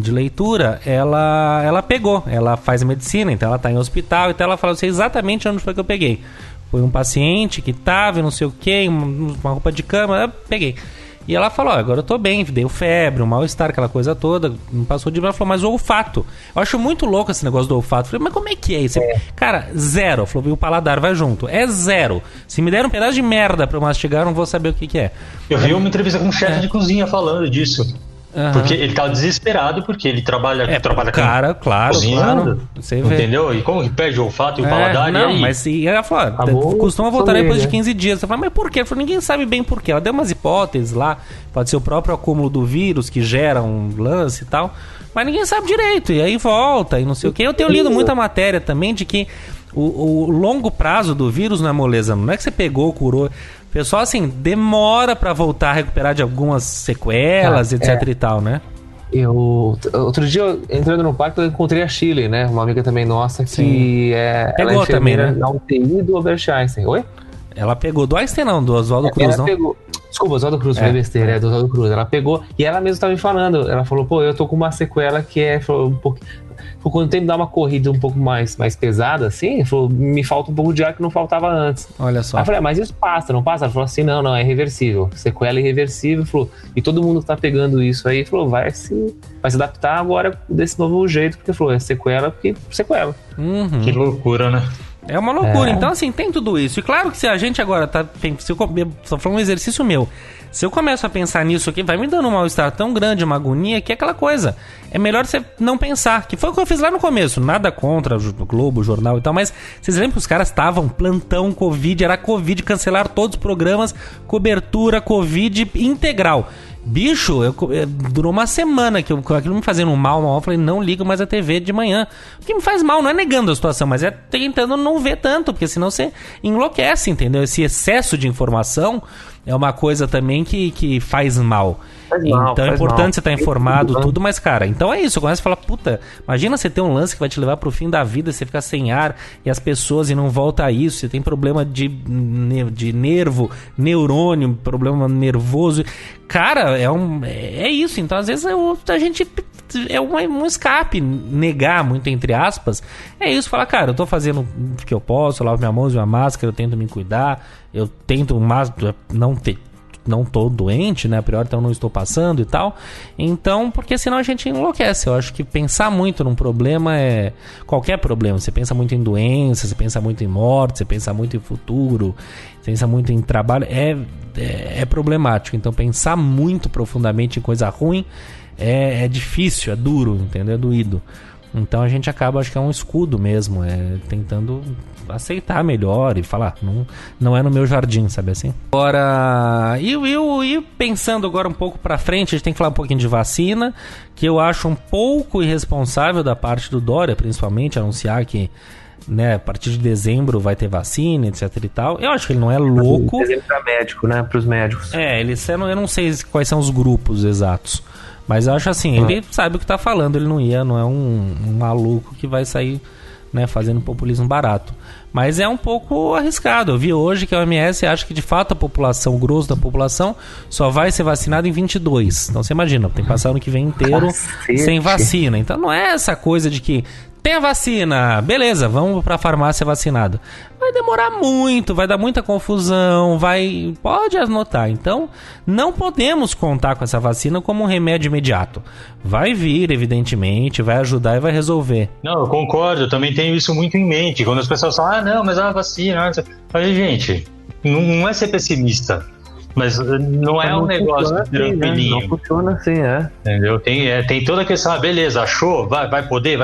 de leitura, ela pegou. Ela faz medicina, então ela tá em hospital, então ela falou, eu sei exatamente onde foi que eu peguei. Foi um paciente que tava, não sei o que, uma roupa de cama, eu peguei. E ela falou, agora eu tô bem, deu febre, um mal-estar, aquela coisa toda, não passou de mim. Ela falou, mas o olfato. Eu acho muito louco esse negócio do olfato. Eu falei, mas como é que é isso? Cara, 0. Falou, o paladar vai junto. É 0. Se me der um pedaço de merda pra eu mastigar, eu não vou saber o que é. Eu vi uma entrevista com um chefe de cozinha falando disso. Porque ele tava desesperado, porque ele trabalha cara, claro, você vê. Entendeu? E como que perde o olfato e o paladar? Não, mas ela falou, costuma voltar depois de 15 dias. Você fala, mas por quê? Ela falou, ninguém sabe bem por quê. Ela deu umas hipóteses lá, pode ser o próprio acúmulo do vírus que gera um lance e tal, mas ninguém sabe direito. E aí volta e não sei o quê. Eu tenho lido muita matéria também de que o longo prazo do vírus não é moleza, não é que você pegou, curou. O pessoal, assim, demora pra voltar a recuperar de algumas sequelas, etc e tal, né? Outro dia, entrando no parque, eu encontrei a Shirley, né? Uma amiga também nossa, que pegou ela é também, né? Na UTI do Albert Einstein. Oi? Ela pegou do Einstein, não, do Oswaldo Cruz, não? Pegou. Desculpa, Oswaldo Cruz, foi besteira, do Oswaldo Cruz. Ela pegou, e ela mesma tava me falando, ela falou, pô, eu tô com uma sequela que é um pouco... Quando tem que dar uma corrida um pouco mais pesada, assim, falou, me falta um pouco de ar que não faltava antes. Olha só. Aí eu falei, mas isso passa, não passa? Ela falou assim, não, é reversível. Sequela é irreversível, falou, e todo mundo que tá pegando isso aí, falou, vai se adaptar agora desse novo jeito, porque falou, é sequela, porque sequela. Que loucura, né? É uma loucura. Então, assim, tem tudo isso. E claro que se a gente agora tá... Só falando um exercício meu. Se eu começo a pensar nisso aqui, vai me dando um mal-estar tão grande, uma agonia, que é aquela coisa. É melhor você não pensar. Que foi o que eu fiz lá no começo. Nada contra o Globo, o jornal e tal, mas vocês lembram que os caras estavam plantão Covid, era Covid, cancelaram todos os programas, cobertura Covid integral. Bicho, durou uma semana que aquilo me fazendo mal, eu falei, não ligo mais a TV de manhã. O que me faz mal não é negando a situação, mas é tentando não ver tanto, porque senão você enlouquece, entendeu? Esse excesso de informação é uma coisa também que faz mal. Então é importante você estar informado, tudo, mas, cara, então é isso. Eu começo a falar, puta, imagina você ter um lance que vai te levar pro fim da vida, você ficar sem ar e as pessoas e não volta a isso, você tem problema de nervo, neurônio, problema nervoso. Cara, é isso. Então, às vezes, a gente é um escape, negar muito, entre aspas. É isso, falar, cara, eu tô fazendo o que eu posso, eu lavo minha mão, uso minha máscara, eu tento me cuidar, eu tento não tô doente, né? A priori, então não estou passando e tal. Então, porque senão a gente enlouquece. Eu acho que pensar muito num problema é... Qualquer problema. Você pensa muito em doença, você pensa muito em morte, você pensa muito em futuro, você pensa muito em trabalho. É problemático. Então, pensar muito profundamente em coisa ruim é difícil, é duro, entendeu? É doído. Então a gente acaba, acho que é um escudo mesmo, tentando aceitar melhor e falar, não é no meu jardim, sabe assim? Agora, e pensando agora um pouco pra frente, a gente tem que falar um pouquinho de vacina, que eu acho um pouco irresponsável da parte do Dória, principalmente, anunciar que, né, a partir de dezembro vai ter vacina, etc e tal. Eu acho que ele não é louco. Dezembro pra médico, né, pros médicos. Eu não sei quais são os grupos exatos. Mas eu acho assim, ele sabe o que tá falando, ele não é um maluco que vai sair, né, fazendo populismo barato. Mas é um pouco arriscado. Eu vi hoje que a OMS acha que de fato o grosso da população só vai ser vacinado em 22. Então você imagina, tem que passar o ano que vem inteiro sem vacina. Então não é essa coisa de que tem a vacina, beleza, vamos pra farmácia vacinado. Vai demorar muito, vai dar muita confusão, pode anotar. Então, não podemos contar com essa vacina como um remédio imediato. Vai vir, evidentemente, vai ajudar e vai resolver. Não, eu concordo, eu também tenho isso muito em mente. Quando as pessoas falam, não, mas é uma vacina... Aí, gente, não é ser pessimista, mas não é um negócio tranquilinho. Não funciona assim, Entendeu? Tem toda a questão, beleza, achou, vai poder.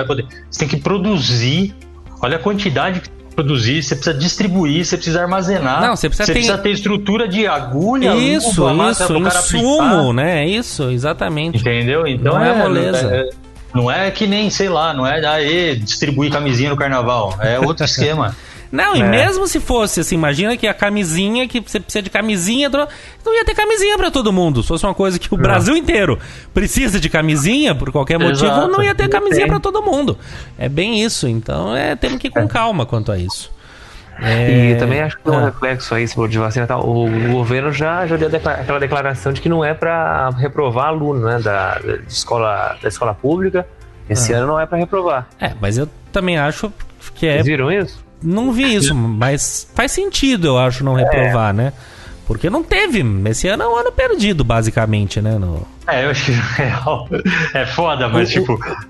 Você tem que produzir, olha a quantidade que produzir, você precisa distribuir, você precisa armazenar. Não, você precisa ter estrutura de agulha, insumo, né? Isso, exatamente. Entendeu? Então não é moleza. Não é que nem, sei lá, não é distribuir camisinha no carnaval, é outro esquema. Não, e mesmo se fosse assim, imagina que a camisinha, que você precisa de camisinha, não ia ter camisinha pra todo mundo. Se fosse uma coisa que o Brasil inteiro precisa de camisinha, por qualquer motivo, não ia ter camisinha pra todo mundo. É bem isso, então temos que ir com calma quanto a isso. E também acho que tem um reflexo aí, se for de vacina e tal, o governo já deu aquela declaração de que não é pra reprovar aluno, né, da escola pública. Esse ano não é pra reprovar. Mas eu também acho que Vocês viram isso? Não vi isso, mas faz sentido, eu acho, não reprovar, né? Porque não teve. Esse ano é um ano perdido, basicamente, né? Eu acho que é foda, mas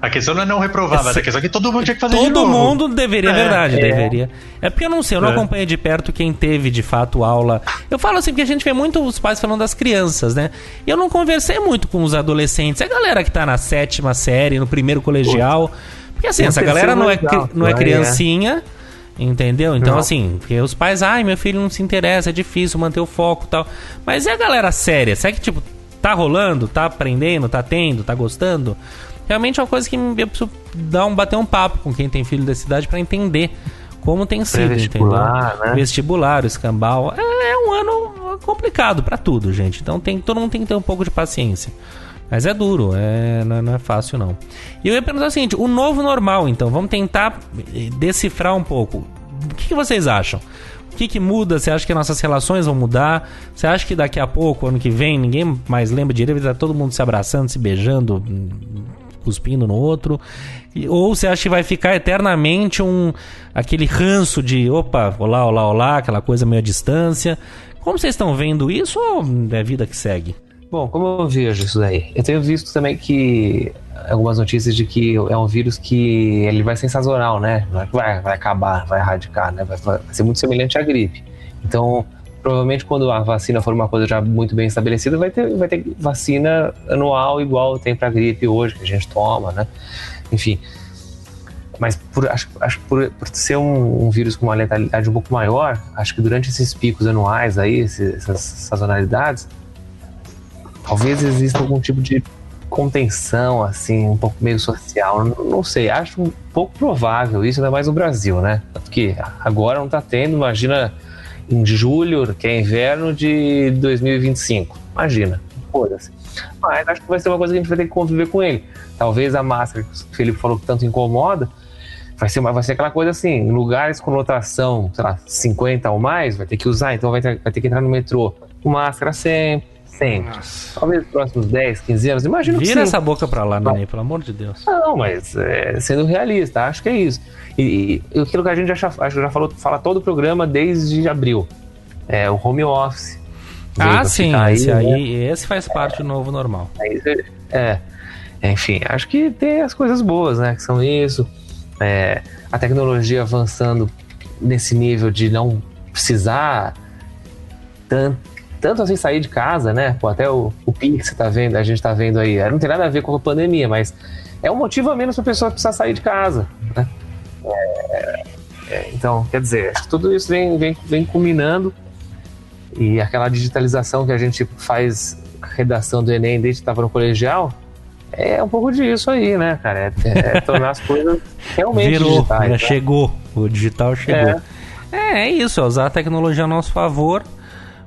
a questão não é não reprovar, mas a questão é que todo mundo tinha que fazer de novo. Todo mundo deveria, deveria. É porque eu não sei, eu não acompanho de perto quem teve, de fato, aula. Eu falo assim, porque a gente vê muito os pais falando das crianças, né? Eu não conversei muito com os adolescentes. A galera que tá na 7ª série, no primeiro colegial. Porque assim, essa galera não é criancinha... Entendeu? Então, assim, porque os pais, meu filho não se interessa, é difícil manter o foco e tal. Mas e a galera séria? Será que, tá rolando, tá aprendendo, tá tendo, tá gostando? Realmente é uma coisa que eu preciso bater um papo com quem tem filho dessa idade pra entender como tem sido, entendeu? Né? Vestibular, o escambau. É um ano complicado pra tudo, gente. Então todo mundo tem que ter um pouco de paciência. Mas é duro, não é fácil não. E eu ia perguntar o seguinte, o novo normal, então, vamos tentar decifrar um pouco. O que vocês acham? O que muda? Você acha que nossas relações vão mudar? Você acha que daqui a pouco, ano que vem, ninguém mais lembra direito, vai estar todo mundo se abraçando, se beijando, cuspindo no outro? Ou você acha que vai ficar eternamente aquele ranço de opa, olá, aquela coisa meio à distância? Como vocês estão vendo isso ou é a vida que segue? Bom, como eu vejo isso daí? Eu tenho visto também que algumas notícias de que é um vírus que ele vai ser sazonal, né? Vai acabar, vai erradicar, né? Vai ser muito semelhante à gripe. Então, provavelmente quando a vacina for uma coisa já muito bem estabelecida, vai ter vacina anual igual tem pra gripe hoje, que a gente toma, né? Enfim. Mas acho que por ser um vírus com uma letalidade um pouco maior, acho que durante esses picos anuais aí, essas sazonalidades, talvez exista algum tipo de contenção, assim, um pouco meio social. Não sei, acho um pouco provável isso, ainda mais no Brasil, né? Porque agora não tá tendo, imagina em julho, que é inverno de 2025. Imagina, foda-se. Mas acho que vai ser uma coisa que a gente vai ter que conviver com ele. Talvez a máscara que o Felipe falou que tanto incomoda, vai ser aquela coisa assim, em lugares com lotação, sei lá, 50 ou mais, vai ter que usar, então vai ter que entrar no metrô com máscara sempre. Nossa. Talvez nos próximos 10, 15 anos, imagino que sim. Vira essa boca pra lá, Nenê, pelo amor de Deus. Não, mas sendo realista, acho que é isso. E aquilo que a gente já fala todo o programa desde abril, é o home office. Sim, esse faz parte do novo normal. Enfim, acho que tem as coisas boas, né, que são isso, a tecnologia avançando nesse nível de não precisar tanto assim sair de casa, né? Pô, até o PIN que você tá vendo, a gente tá vendo aí, não tem nada a ver com a pandemia, mas é um motivo a menos pra pessoa precisar sair de casa, né? Então, quer dizer, tudo isso vem culminando, e aquela digitalização que a gente faz redação do Enem desde que estava no colegial, é um pouco disso aí, né, cara? É tornar as coisas realmente digitais. Já chegou, o digital chegou. É isso, é usar a tecnologia a nosso favor,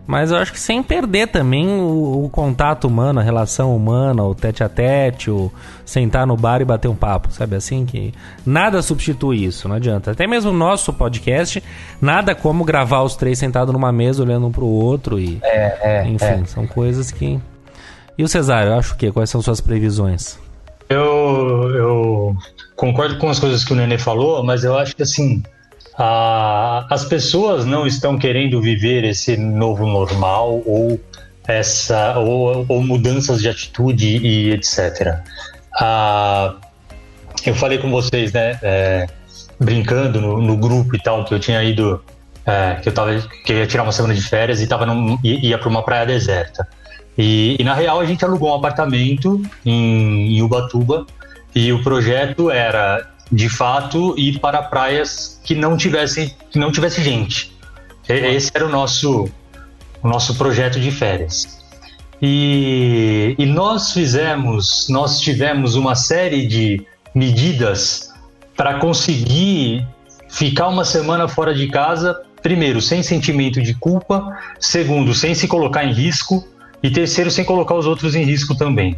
mas eu acho que sem perder também o contato humano, a relação humana, o tete-a-tete, o sentar no bar e bater um papo, sabe assim? Que nada substitui isso, não adianta. Até mesmo o nosso podcast, nada como gravar os três sentados numa mesa, olhando um pro outro e... enfim, são coisas que... E o Cesário, eu acho que quais são suas previsões? Eu concordo com as coisas que o Nenê falou, mas eu acho que assim... as pessoas não estão querendo viver esse novo normal ou mudanças de atitude e etc. Eu falei com vocês, né, brincando no grupo e tal, que eu tinha ido que eu ia tirar uma semana de férias e ia para uma praia deserta. E na real a gente alugou um apartamento em Ubatuba e o projeto era, de fato, ir para praias que não tivesse gente. Esse era o nosso projeto de férias. E nós tivemos uma série de medidas para conseguir ficar uma semana fora de casa, primeiro, sem sentimento de culpa, segundo, sem se colocar em risco, e terceiro, sem colocar os outros em risco também.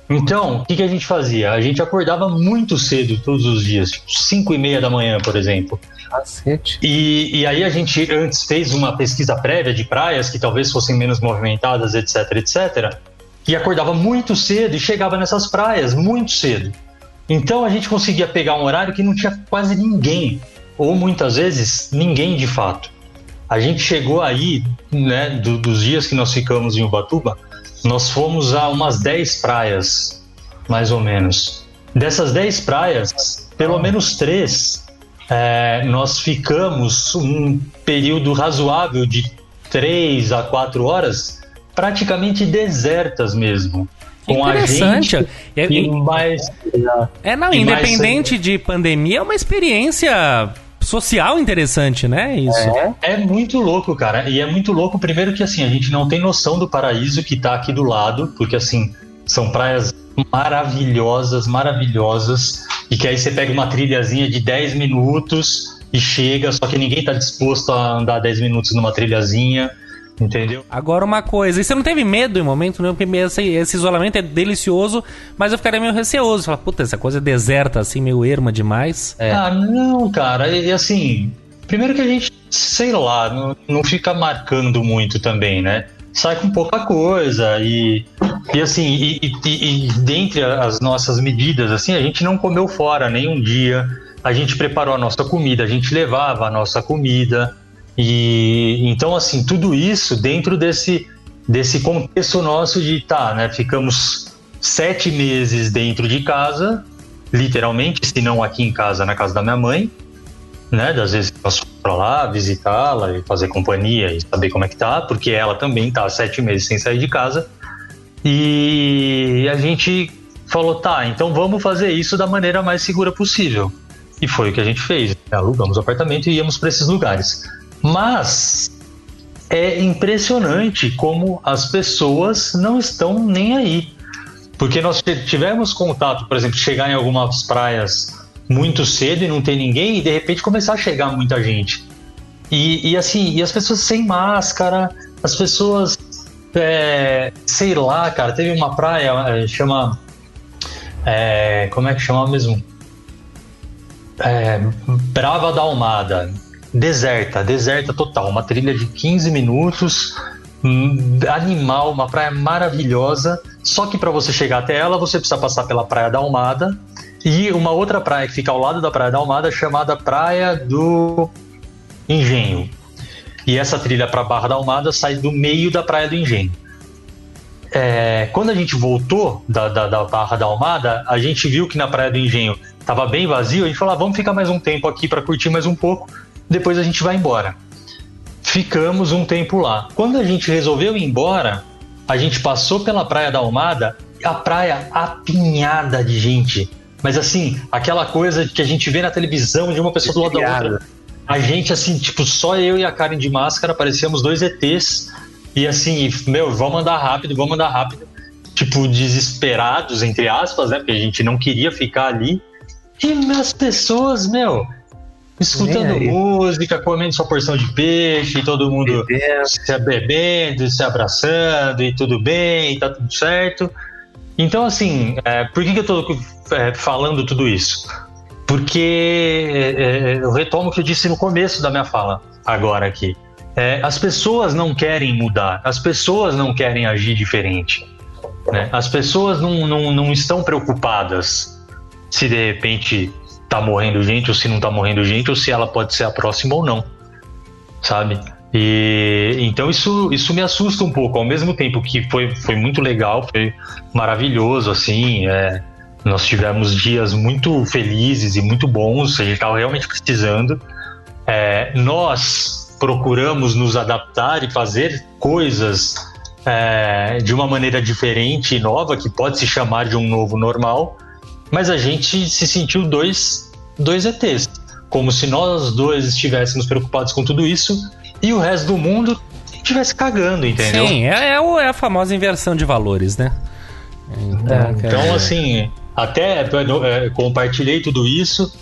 Então, o que a gente fazia? A gente acordava muito cedo todos os dias, tipo 5:30 da manhã, por exemplo. Cacete. E aí a gente antes fez uma pesquisa prévia de praias que talvez fossem menos movimentadas, etc, e acordava muito cedo e chegava nessas praias muito cedo. Então a gente conseguia pegar um horário que não tinha quase ninguém, ou muitas vezes ninguém de fato. A gente chegou aí, né, dos dias que nós ficamos em Ubatuba, nós fomos a umas 10 praias, mais ou menos. Dessas 10 praias, pelo menos 3, nós ficamos um período razoável de 3 a 4 horas, praticamente desertas mesmo. Com interessante. A gente independente de pandemia, é uma experiência social interessante, né? Isso. É muito louco, cara. E é muito louco, primeiro que assim, a gente não tem noção do paraíso que tá aqui do lado, porque assim, são praias maravilhosas, e que aí você pega uma trilhazinha de 10 minutos e chega, só que ninguém tá disposto a andar 10 minutos numa trilhazinha, entendeu? Agora uma coisa, e você não teve medo em momento nenhum, porque esse isolamento é delicioso, mas eu ficaria meio receoso, falar, puta, essa coisa é deserta assim, meio erma demais. Não, cara, e assim, primeiro que a gente, sei lá, não fica marcando muito também, né? Sai com pouca coisa e assim, e dentre as nossas medidas, assim, a gente não comeu fora nem um dia, a gente preparou a nossa comida, a gente levava a nossa comida. E então, assim, tudo isso dentro desse contexto nosso de né, ficamos 7 meses dentro de casa, literalmente, se não aqui em casa, na casa da minha mãe, né, das vezes nós fomos pra lá visitá-la e fazer companhia e saber como é que tá, porque ela também tá 7 meses sem sair de casa, e a gente falou, então vamos fazer isso da maneira mais segura possível, e foi o que a gente fez, alugamos o apartamento e íamos para esses lugares. Mas é impressionante como as pessoas não estão nem aí. Porque nós tivemos contato, por exemplo, chegar em algumas praias muito cedo e não ter ninguém, e de repente começar a chegar muita gente. E assim, e as pessoas sem máscara, as pessoas, sei lá, cara, teve uma praia, chama... como é que chama mesmo? Brava da Almada. Deserta total, uma trilha de 15 minutos, animal, uma praia maravilhosa, só que para você chegar até ela, você precisa passar pela Praia da Almada e uma outra praia que fica ao lado da Praia da Almada, chamada Praia do Engenho. E essa trilha para Barra da Almada sai do meio da Praia do Engenho. Quando a gente voltou da Barra da Almada, a gente viu que na Praia do Engenho estava bem vazio, a gente falou, vamos ficar mais um tempo aqui para curtir mais um pouco, depois a gente vai embora. Ficamos um tempo lá. Quando a gente resolveu ir embora, a gente passou pela Praia da Almada, a praia apinhada de gente. Mas assim, aquela coisa que a gente vê na televisão de uma pessoa do lado da outra. A gente assim, tipo, só eu e a Karen de máscara, parecíamos 2 ETs. E assim, vamos andar rápido. Tipo, desesperados, entre aspas, né? Porque a gente não queria ficar ali. E as pessoas, escutando música, comendo sua porção de peixe, todo mundo bebendo, se abraçando, e tudo bem, e tá tudo certo. Então, assim, por que eu tô falando tudo isso? Porque eu retomo o que eu disse no começo da minha fala, agora aqui. As pessoas não querem mudar, as pessoas não querem agir diferente, né? As pessoas não estão preocupadas se de repente tá morrendo gente ou se não tá morrendo gente, ou se ela pode ser a próxima ou não, sabe? E então isso me assusta um pouco, ao mesmo tempo que foi muito legal, foi maravilhoso, assim, nós tivemos dias muito felizes e muito bons, a gente tava realmente precisando, nós procuramos nos adaptar e fazer coisas de uma maneira diferente e nova, que pode se chamar de um novo normal, mas a gente se sentiu dois ETs, como se nós dois estivéssemos preocupados com tudo isso e o resto do mundo estivesse cagando, entendeu? Sim, é a famosa inversão de valores, né? Então, assim, até compartilhei tudo isso,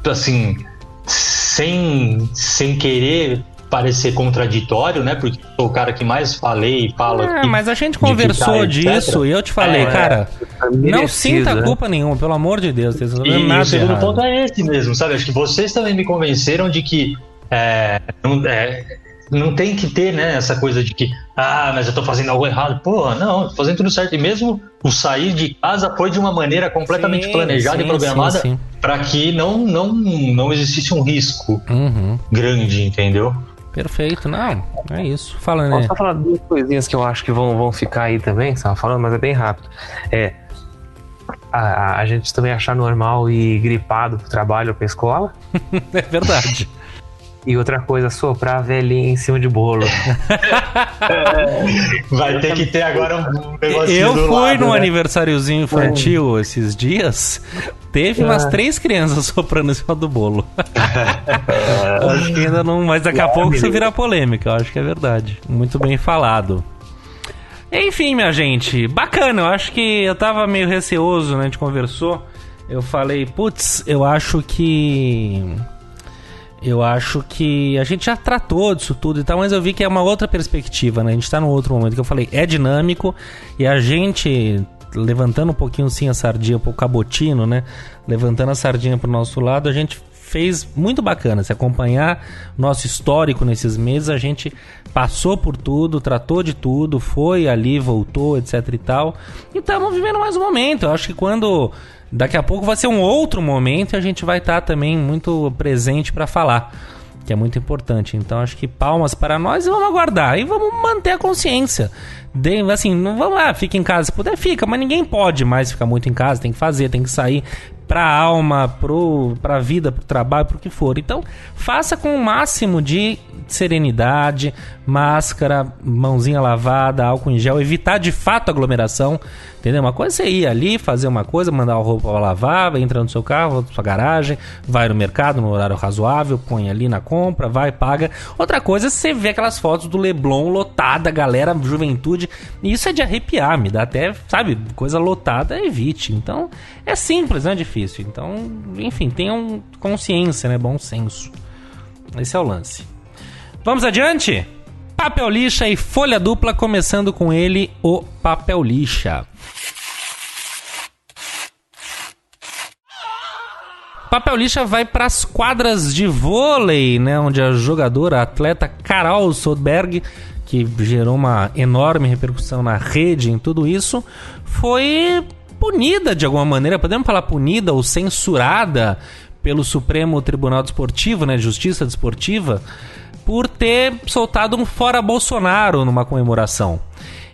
assim, sem querer parecer contraditório, né? Porque sou o cara que mais falei e falo aqui. Mas a gente conversou disso e eu te falei, cara, não sinta culpa nenhuma, pelo amor de Deus. E o segundo ponto é esse mesmo, sabe? Acho que vocês também me convenceram de que não tem que ter, né, essa coisa de que mas eu tô fazendo algo errado. Porra, não, tô fazendo tudo certo. E mesmo o sair de casa foi de uma maneira completamente planejada e programada para que não existisse um risco grande, entendeu? Perfeito, não, é isso. Fala, né? Posso só falar duas coisinhas que eu acho que vão ficar aí também, você tava falando, mas é bem rápido. A gente também achar normal ir gripado pro trabalho ou pra escola. É verdade. E outra coisa, soprar a velhinha em cima de bolo. Vai ter que ter agora um negocinho Eu do fui lado, num né? aniversáriozinho infantil esses dias. Teve umas 3 crianças soprando em cima do bolo. Acho que ainda não... Mas daqui a pouco isso vira polêmica. Eu acho que é verdade. Muito bem falado. Enfim, minha gente. Bacana. Eu acho que eu tava meio receoso, né? A gente conversou. Eu falei, putz, eu acho que a gente já tratou disso tudo e tal, mas eu vi que é uma outra perspectiva, né? A gente tá num outro momento que eu falei, é dinâmico e a gente, levantando um pouquinho sim a sardinha pro cabotino, né? Levantando a sardinha pro nosso lado, a gente fez muito bacana. Se acompanhar nosso histórico nesses meses, a gente passou por tudo, tratou de tudo, foi ali, voltou, etc e tal. E estamos vivendo mais um momento. Eu acho que daqui a pouco vai ser um outro momento e a gente vai estar também muito presente para falar, que é muito importante. Então acho que palmas para nós e vamos aguardar. E vamos manter a consciência. Assim, não vamos lá, fica em casa. Se puder, fica, mas ninguém pode mais ficar muito em casa. Tem que fazer, tem que sair pra alma, pra vida, pro trabalho, pro que for. Então, faça com o máximo de serenidade, máscara, mãozinha lavada, álcool em gel, evitar de fato aglomeração, entendeu? Uma coisa é você ir ali, fazer uma coisa, mandar a roupa pra lavar, entra no seu carro, volta pra sua garagem, vai no mercado no horário razoável, põe ali na compra, vai, paga. Outra coisa é você ver aquelas fotos do Leblon lotada, galera, juventude, e isso é de arrepiar, me dá até, sabe, coisa lotada, evite. Então, é simples, não é difícil. Então, enfim, tenham consciência, né, bom senso. Esse é o lance. Vamos adiante? Papel lixa e folha dupla, começando com ele, o papel lixa. Papel lixa vai para as quadras de vôlei, né, onde a jogadora, a atleta Carol Soderberg, que gerou uma enorme repercussão na rede em tudo isso, foi punida de alguma maneira, podemos falar punida ou censurada pelo Supremo Tribunal Desportivo, né, Justiça Desportiva, por ter soltado um fora Bolsonaro numa comemoração.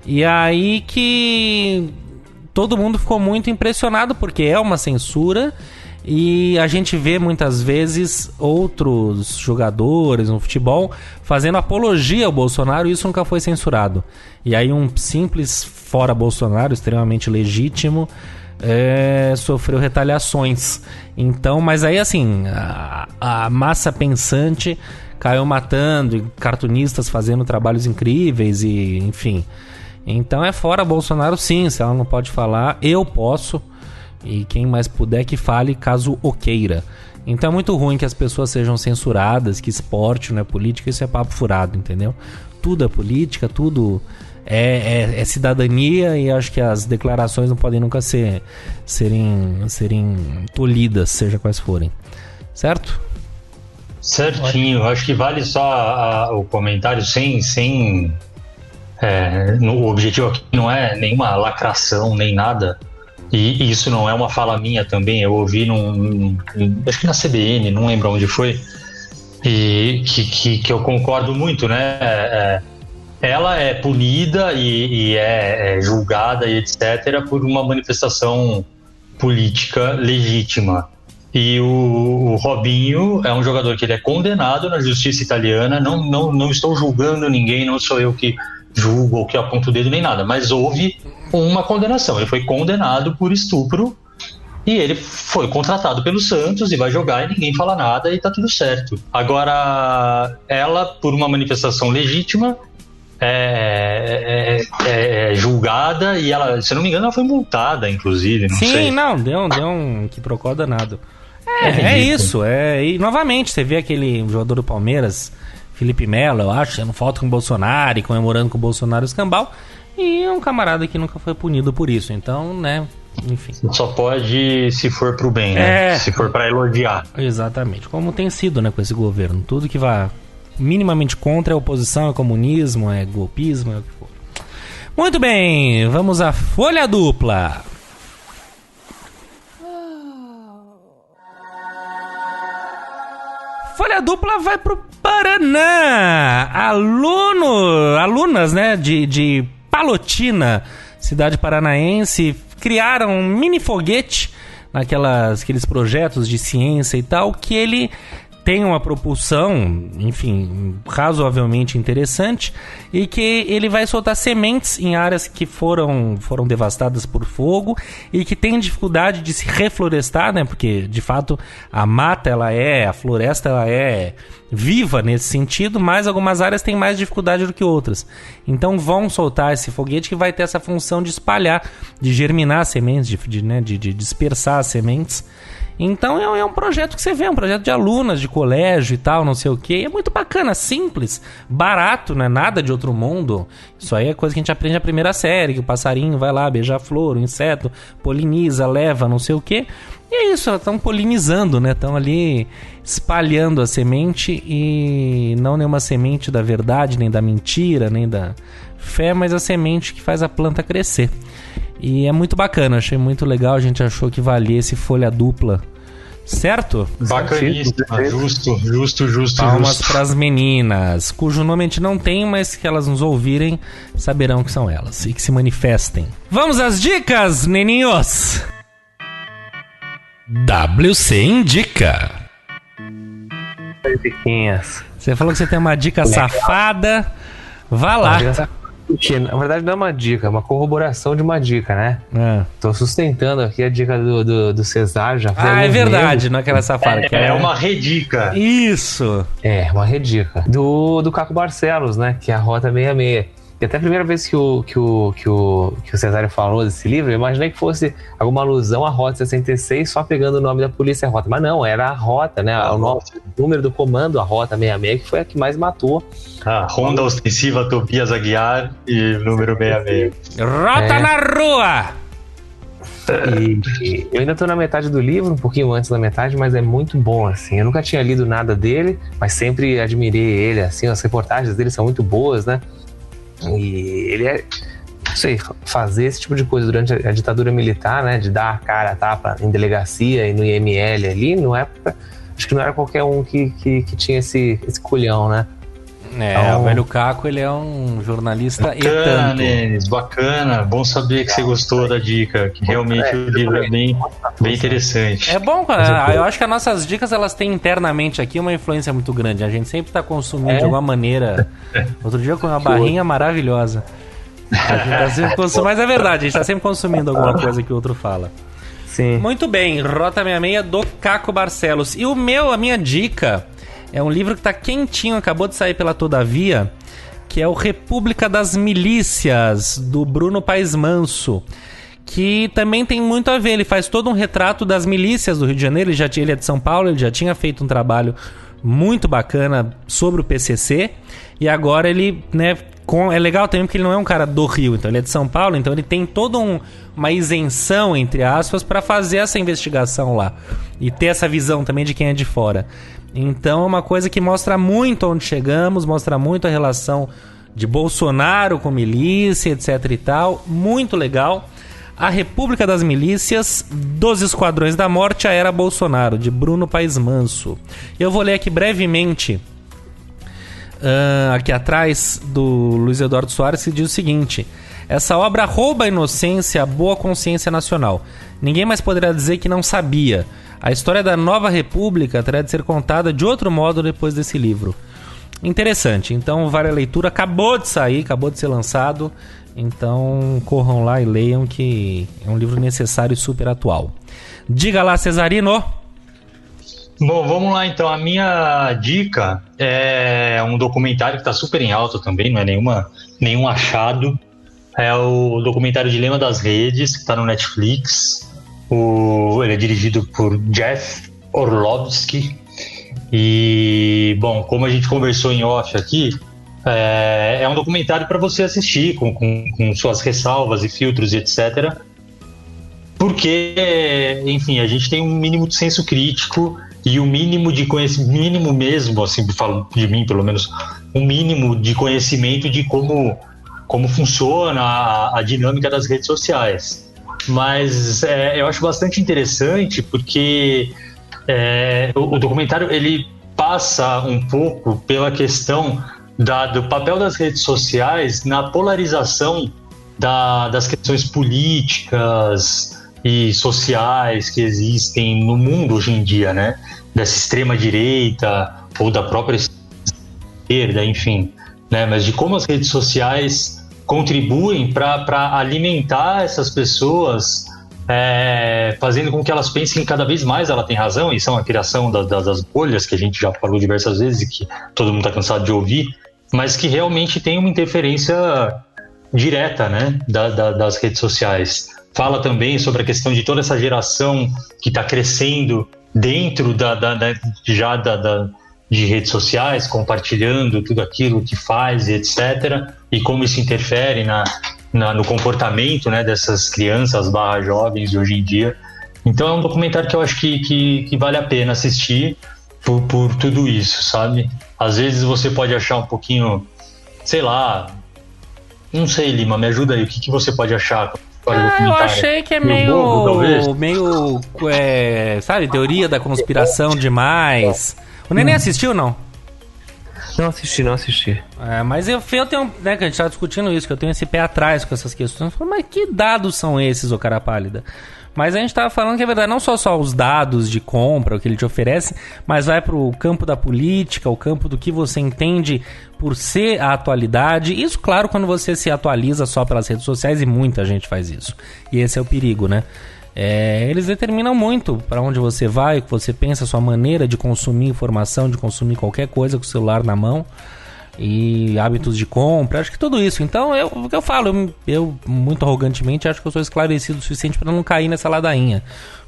E aí que todo mundo ficou muito impressionado, porque é uma censura e a gente vê muitas vezes outros jogadores no futebol fazendo apologia ao Bolsonaro e isso nunca foi censurado. E aí um simples fora Bolsonaro, extremamente legítimo, sofreu retaliações. Então, mas aí assim, a massa pensante caiu matando, e cartunistas fazendo trabalhos incríveis e enfim. Então é fora Bolsonaro sim, se ela não pode falar, eu posso. E quem mais puder que fale, caso o queira. Então é muito ruim que as pessoas sejam censuradas, que esporte não é política, isso é papo furado, entendeu? Tudo é política, tudo é cidadania e acho que as declarações não podem nunca serem tolhidas, seja quais forem. Certo? Certinho, acho que vale só o comentário sem o objetivo aqui não é nenhuma lacração, nem nada. E isso não é uma fala minha também, eu ouvi acho que na CBN, não lembro onde foi, e que eu concordo muito, né? Ela é punida e é julgada e etc. por uma manifestação política legítima. E o Robinho é um jogador que ele é condenado na justiça italiana. Não estou julgando ninguém, não sou eu que julgo ou que aponto o dedo nem nada, mas houve uma condenação. Ele foi condenado por estupro e ele foi contratado pelo Santos e vai jogar e ninguém fala nada e tá tudo certo. Agora, ela, por uma manifestação legítima, é julgada e ela, se eu não me engano, ela foi multada, inclusive. Não sei. Não, deu um quiprocó danado. É isso. E novamente, você vê aquele jogador do Palmeiras, Felipe Melo, eu acho, sendo foto com o Bolsonaro e comemorando com o Bolsonaro o escambau, e é um camarada que nunca foi punido por isso. Então, né, enfim. Só pode se for pro bem, né? Se for pra elogiar. Exatamente. Como tem sido, né, com esse governo. Tudo que vai minimamente contra é oposição, é comunismo, é golpismo, é o que for. Muito bem, vamos à folha dupla. Folha dupla vai pro Paraná. Alunas, né, de Palotina, cidade paranaense, criaram um mini foguete naqueles projetos de ciência e tal, que ele tem uma propulsão, enfim, razoavelmente interessante, e que ele vai soltar sementes em áreas que foram devastadas por fogo e que tem dificuldade de se reflorestar, né? Porque, de fato, a floresta, ela é viva nesse sentido, mas algumas áreas têm mais dificuldade do que outras. Então vão soltar esse foguete que vai ter essa função de espalhar, de germinar as sementes, de dispersar as sementes. Então é um projeto que você vê, um projeto de alunas de colégio e tal, não sei o que. É muito bacana, simples, barato, não é nada de outro mundo. Isso aí é coisa que a gente aprende na primeira série, que o passarinho vai lá beijar a flor, o inseto poliniza, leva, não sei o que. E é isso, elas estão polinizando, né? Estão ali espalhando a semente, e não nenhuma semente da verdade, nem da mentira, nem da fé, mas a semente que faz a planta crescer. E é muito bacana, achei muito legal, a gente achou que valia esse folha dupla, certo? Bacaníssimo, justo. Palmas pras meninas, cujo nome a gente não tem, mas que elas nos ouvirem saberão que são elas e que se manifestem. Vamos às dicas, neninhos! WC Indica. Você falou que você tem uma dica safada, vá lá. Na verdade não é uma dica, é uma corroboração de uma dica, né? Tô sustentando aqui a dica do Cesário. Já é verdade, não é aquela safada. É uma redica. Isso. É, uma redica. Do Caco Barcelos, né? Que é a Rota 66. E até a primeira vez que o Cesário falou desse livro, eu imaginei que fosse alguma alusão à Rota 66, só pegando o nome da polícia Rota. Mas não, era a Rota, né? O número do comando, a Rota 66, que foi a que mais matou. Ronda Ostensiva Tobias Aguiar e número 66. Rota na rua! E eu ainda tô na metade do livro, um pouquinho antes da metade, mas é muito bom, assim. Eu nunca tinha lido nada dele, mas sempre admirei ele, assim. As reportagens dele são muito boas, né? E ele não sei, fazer esse tipo de coisa durante a ditadura militar, né, de dar a cara a tapa em delegacia e no IML ali, acho que não era qualquer um que tinha esse culhão, né? Então, o velho Caco, ele é um jornalista bacana, Nenes, bacana, bom saber que você gostou da dica, que realmente o livro é bem interessante. É bom, cara, eu acho que as nossas dicas, elas têm internamente aqui uma influência muito grande, a gente sempre tá consumindo de alguma maneira. Outro dia eu comi uma barrinha maravilhosa. A gente tá sempre consumindo, mas é verdade, a gente tá sempre consumindo alguma coisa que o outro fala. Sim. Muito bem, Rota 66 do Caco Barcelos. E a minha dica é um livro que tá quentinho, acabou de sair pela Todavia, que é o República das Milícias, do Bruno Paes Manso, que também tem muito a ver. Ele faz todo um retrato das milícias do Rio de Janeiro. Ele é de São Paulo, ele já tinha feito um trabalho muito bacana sobre o PCC, e agora ele, né, é legal também porque ele não é um cara do Rio, então ele é de São Paulo, então ele tem toda uma isenção, entre aspas, para fazer essa investigação lá e ter essa visão também de quem é de fora. Então é uma coisa que mostra muito onde chegamos, mostra muito a relação de Bolsonaro com milícia, etc e tal. Muito legal. A República das Milícias, dos Esquadrões da Morte, a Era Bolsonaro, de Bruno Paes Manso. Eu vou ler aqui brevemente, aqui atrás, do Luiz Eduardo Soares, que diz o seguinte: essa obra rouba a inocência, a boa consciência nacional. Ninguém mais poderá dizer que não sabia. A história da Nova República terá de ser contada de outro modo depois desse livro. Interessante, então vale a leitura. Acabou de sair, acabou de ser lançado. Então corram lá e leiam, que é um livro necessário e super atual. Diga lá, Cesarino. Bom, vamos lá então. A minha dica é um documentário que está super em alta também, não é nenhum achado. É o documentário Dilema das Redes, que está no Netflix. Ele é dirigido por Jeff Orlovsky. E, bom, como a gente conversou em off aqui, é um documentário para você assistir com suas ressalvas e filtros e etc. Porque, enfim, a gente tem um mínimo de senso crítico e um mínimo de conhecimento, mínimo mesmo, assim, falo de mim pelo menos, um mínimo de conhecimento de como funciona a dinâmica das redes sociais. Mas eu acho bastante interessante porque o documentário ele passa um pouco pela questão do papel das redes sociais na polarização das questões políticas e sociais que existem no mundo hoje em dia, né? Dessa extrema-direita ou da própria esquerda, enfim, né? Mas de como as redes sociais contribuem para alimentar essas pessoas, fazendo com que elas pensem que cada vez mais ela tem razão, e são a criação das bolhas, que a gente já falou diversas vezes e que todo mundo está cansado de ouvir, mas que realmente tem uma interferência direta, né, das redes sociais. Fala também sobre a questão de toda essa geração que está crescendo dentro de redes sociais, compartilhando tudo aquilo que faz e etc. E como isso interfere no comportamento, né, dessas crianças / jovens de hoje em dia. Então é um documentário que eu acho que vale a pena assistir por tudo isso, sabe? Às vezes você pode achar um pouquinho, sei lá, não sei, Lima, me ajuda aí, o que você pode achar? Eu achei que é meio sabe, teoria da conspiração demais. O Neném assistiu ou não? Não assisti. Mas eu tenho, né, que a gente tá discutindo isso, que eu tenho esse pé atrás com essas questões. Mas que dados são esses, ô cara pálida? Mas a gente tava falando que é verdade, não só os dados de compra, o que ele te oferece, mas vai pro campo da política, o campo do que você entende por ser a atualidade. Isso, claro, quando você se atualiza só pelas redes sociais, e muita gente faz isso. E esse é o perigo, né? Eles determinam muito para onde você vai, o que você pensa, a sua maneira de consumir informação, de consumir qualquer coisa com o celular na mão, e hábitos de compra, acho que tudo isso. Então, o que eu falo, eu muito arrogantemente acho que eu sou esclarecido o suficiente para não cair nessa ladainha.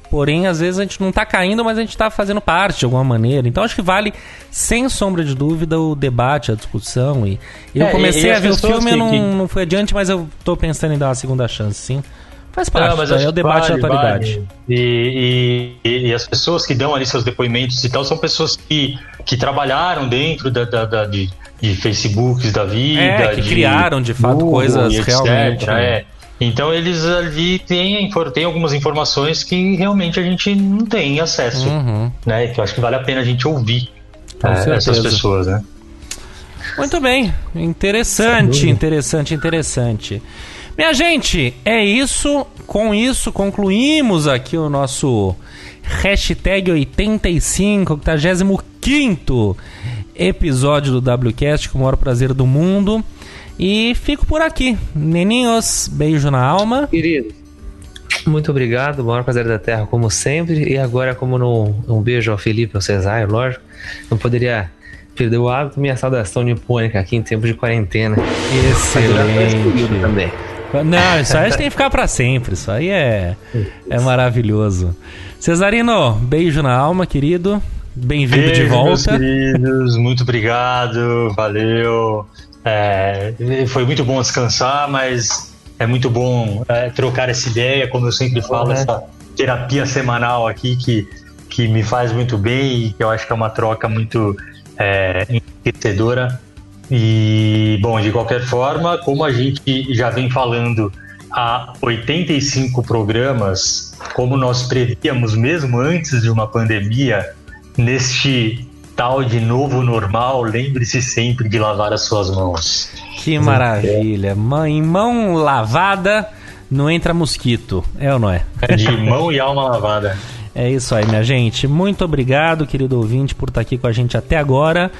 Porém, às vezes a gente não tá caindo, mas a gente tá fazendo parte de alguma maneira. Então, acho que vale, sem sombra de dúvida, o debate, a discussão. E eu comecei a ver o filme, não fui adiante, mas eu tô pensando em dar uma segunda chance, sim. Faz parte, mas é o debate da atualidade. E as pessoas que dão ali seus depoimentos e tal são pessoas que trabalharam dentro de Facebooks da vida. Que criaram, de fato, Google, coisas realmente. Então eles ali têm algumas informações que realmente a gente não tem acesso, né? Que eu acho que vale a pena a gente ouvir essas pessoas, né? Muito bem, interessante. Minha gente, é isso. Com isso, concluímos aqui o nosso hashtag 85, 85º episódio do WCast, com o maior prazer do mundo. E fico por aqui. Neninhos, beijo na alma. Querido, muito obrigado. O maior prazer da Terra, como sempre. E agora, um beijo ao Felipe, ao Cesário, lógico. Não poderia perder o hábito. Minha saudação nipônica aqui em tempo de quarentena. Excelente. Também. Não, isso aí a gente tem que ficar pra sempre. Isso aí é maravilhoso. Cesarino, beijo na alma, querido. Bem-vindo de volta. Meus queridos, muito obrigado. Valeu. Foi muito bom descansar, mas é muito bom trocar essa ideia, como eu sempre falo, essa terapia semanal aqui que me faz muito bem e que eu acho que é uma troca muito enriquecedora. E, bom, de qualquer forma, como a gente já vem falando há 85 programas, como nós prevíamos mesmo antes de uma pandemia, neste tal de novo normal, lembre-se sempre de lavar as suas mãos. Que maravilha! Em mão lavada não entra mosquito, é ou não é? De mão e alma lavada. É isso aí, minha gente. Muito obrigado, querido ouvinte, por estar aqui com a gente até agora.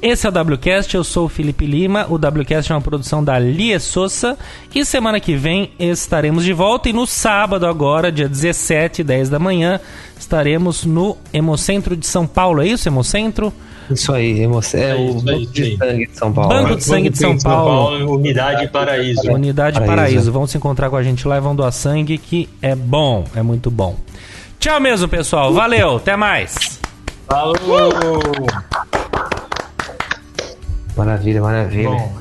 Esse é o WCast, eu sou o Felipe Lima. O WCast é uma produção da Lie Sousa. E semana que vem estaremos de volta. E no sábado agora, dia 17, 10 da manhã, estaremos no Hemocentro de São Paulo. É isso, Hemocentro? Isso aí, o Banco de Sangue de São Paulo. Banco de Sangue de São Paulo. Unidade Paraíso. Unidade Paraíso. Vão se encontrar com a gente lá e vão doar sangue, que é bom, é muito bom. Tchau mesmo, pessoal. Valeu, até mais. Falou! Maravilha, maravilha. Bom.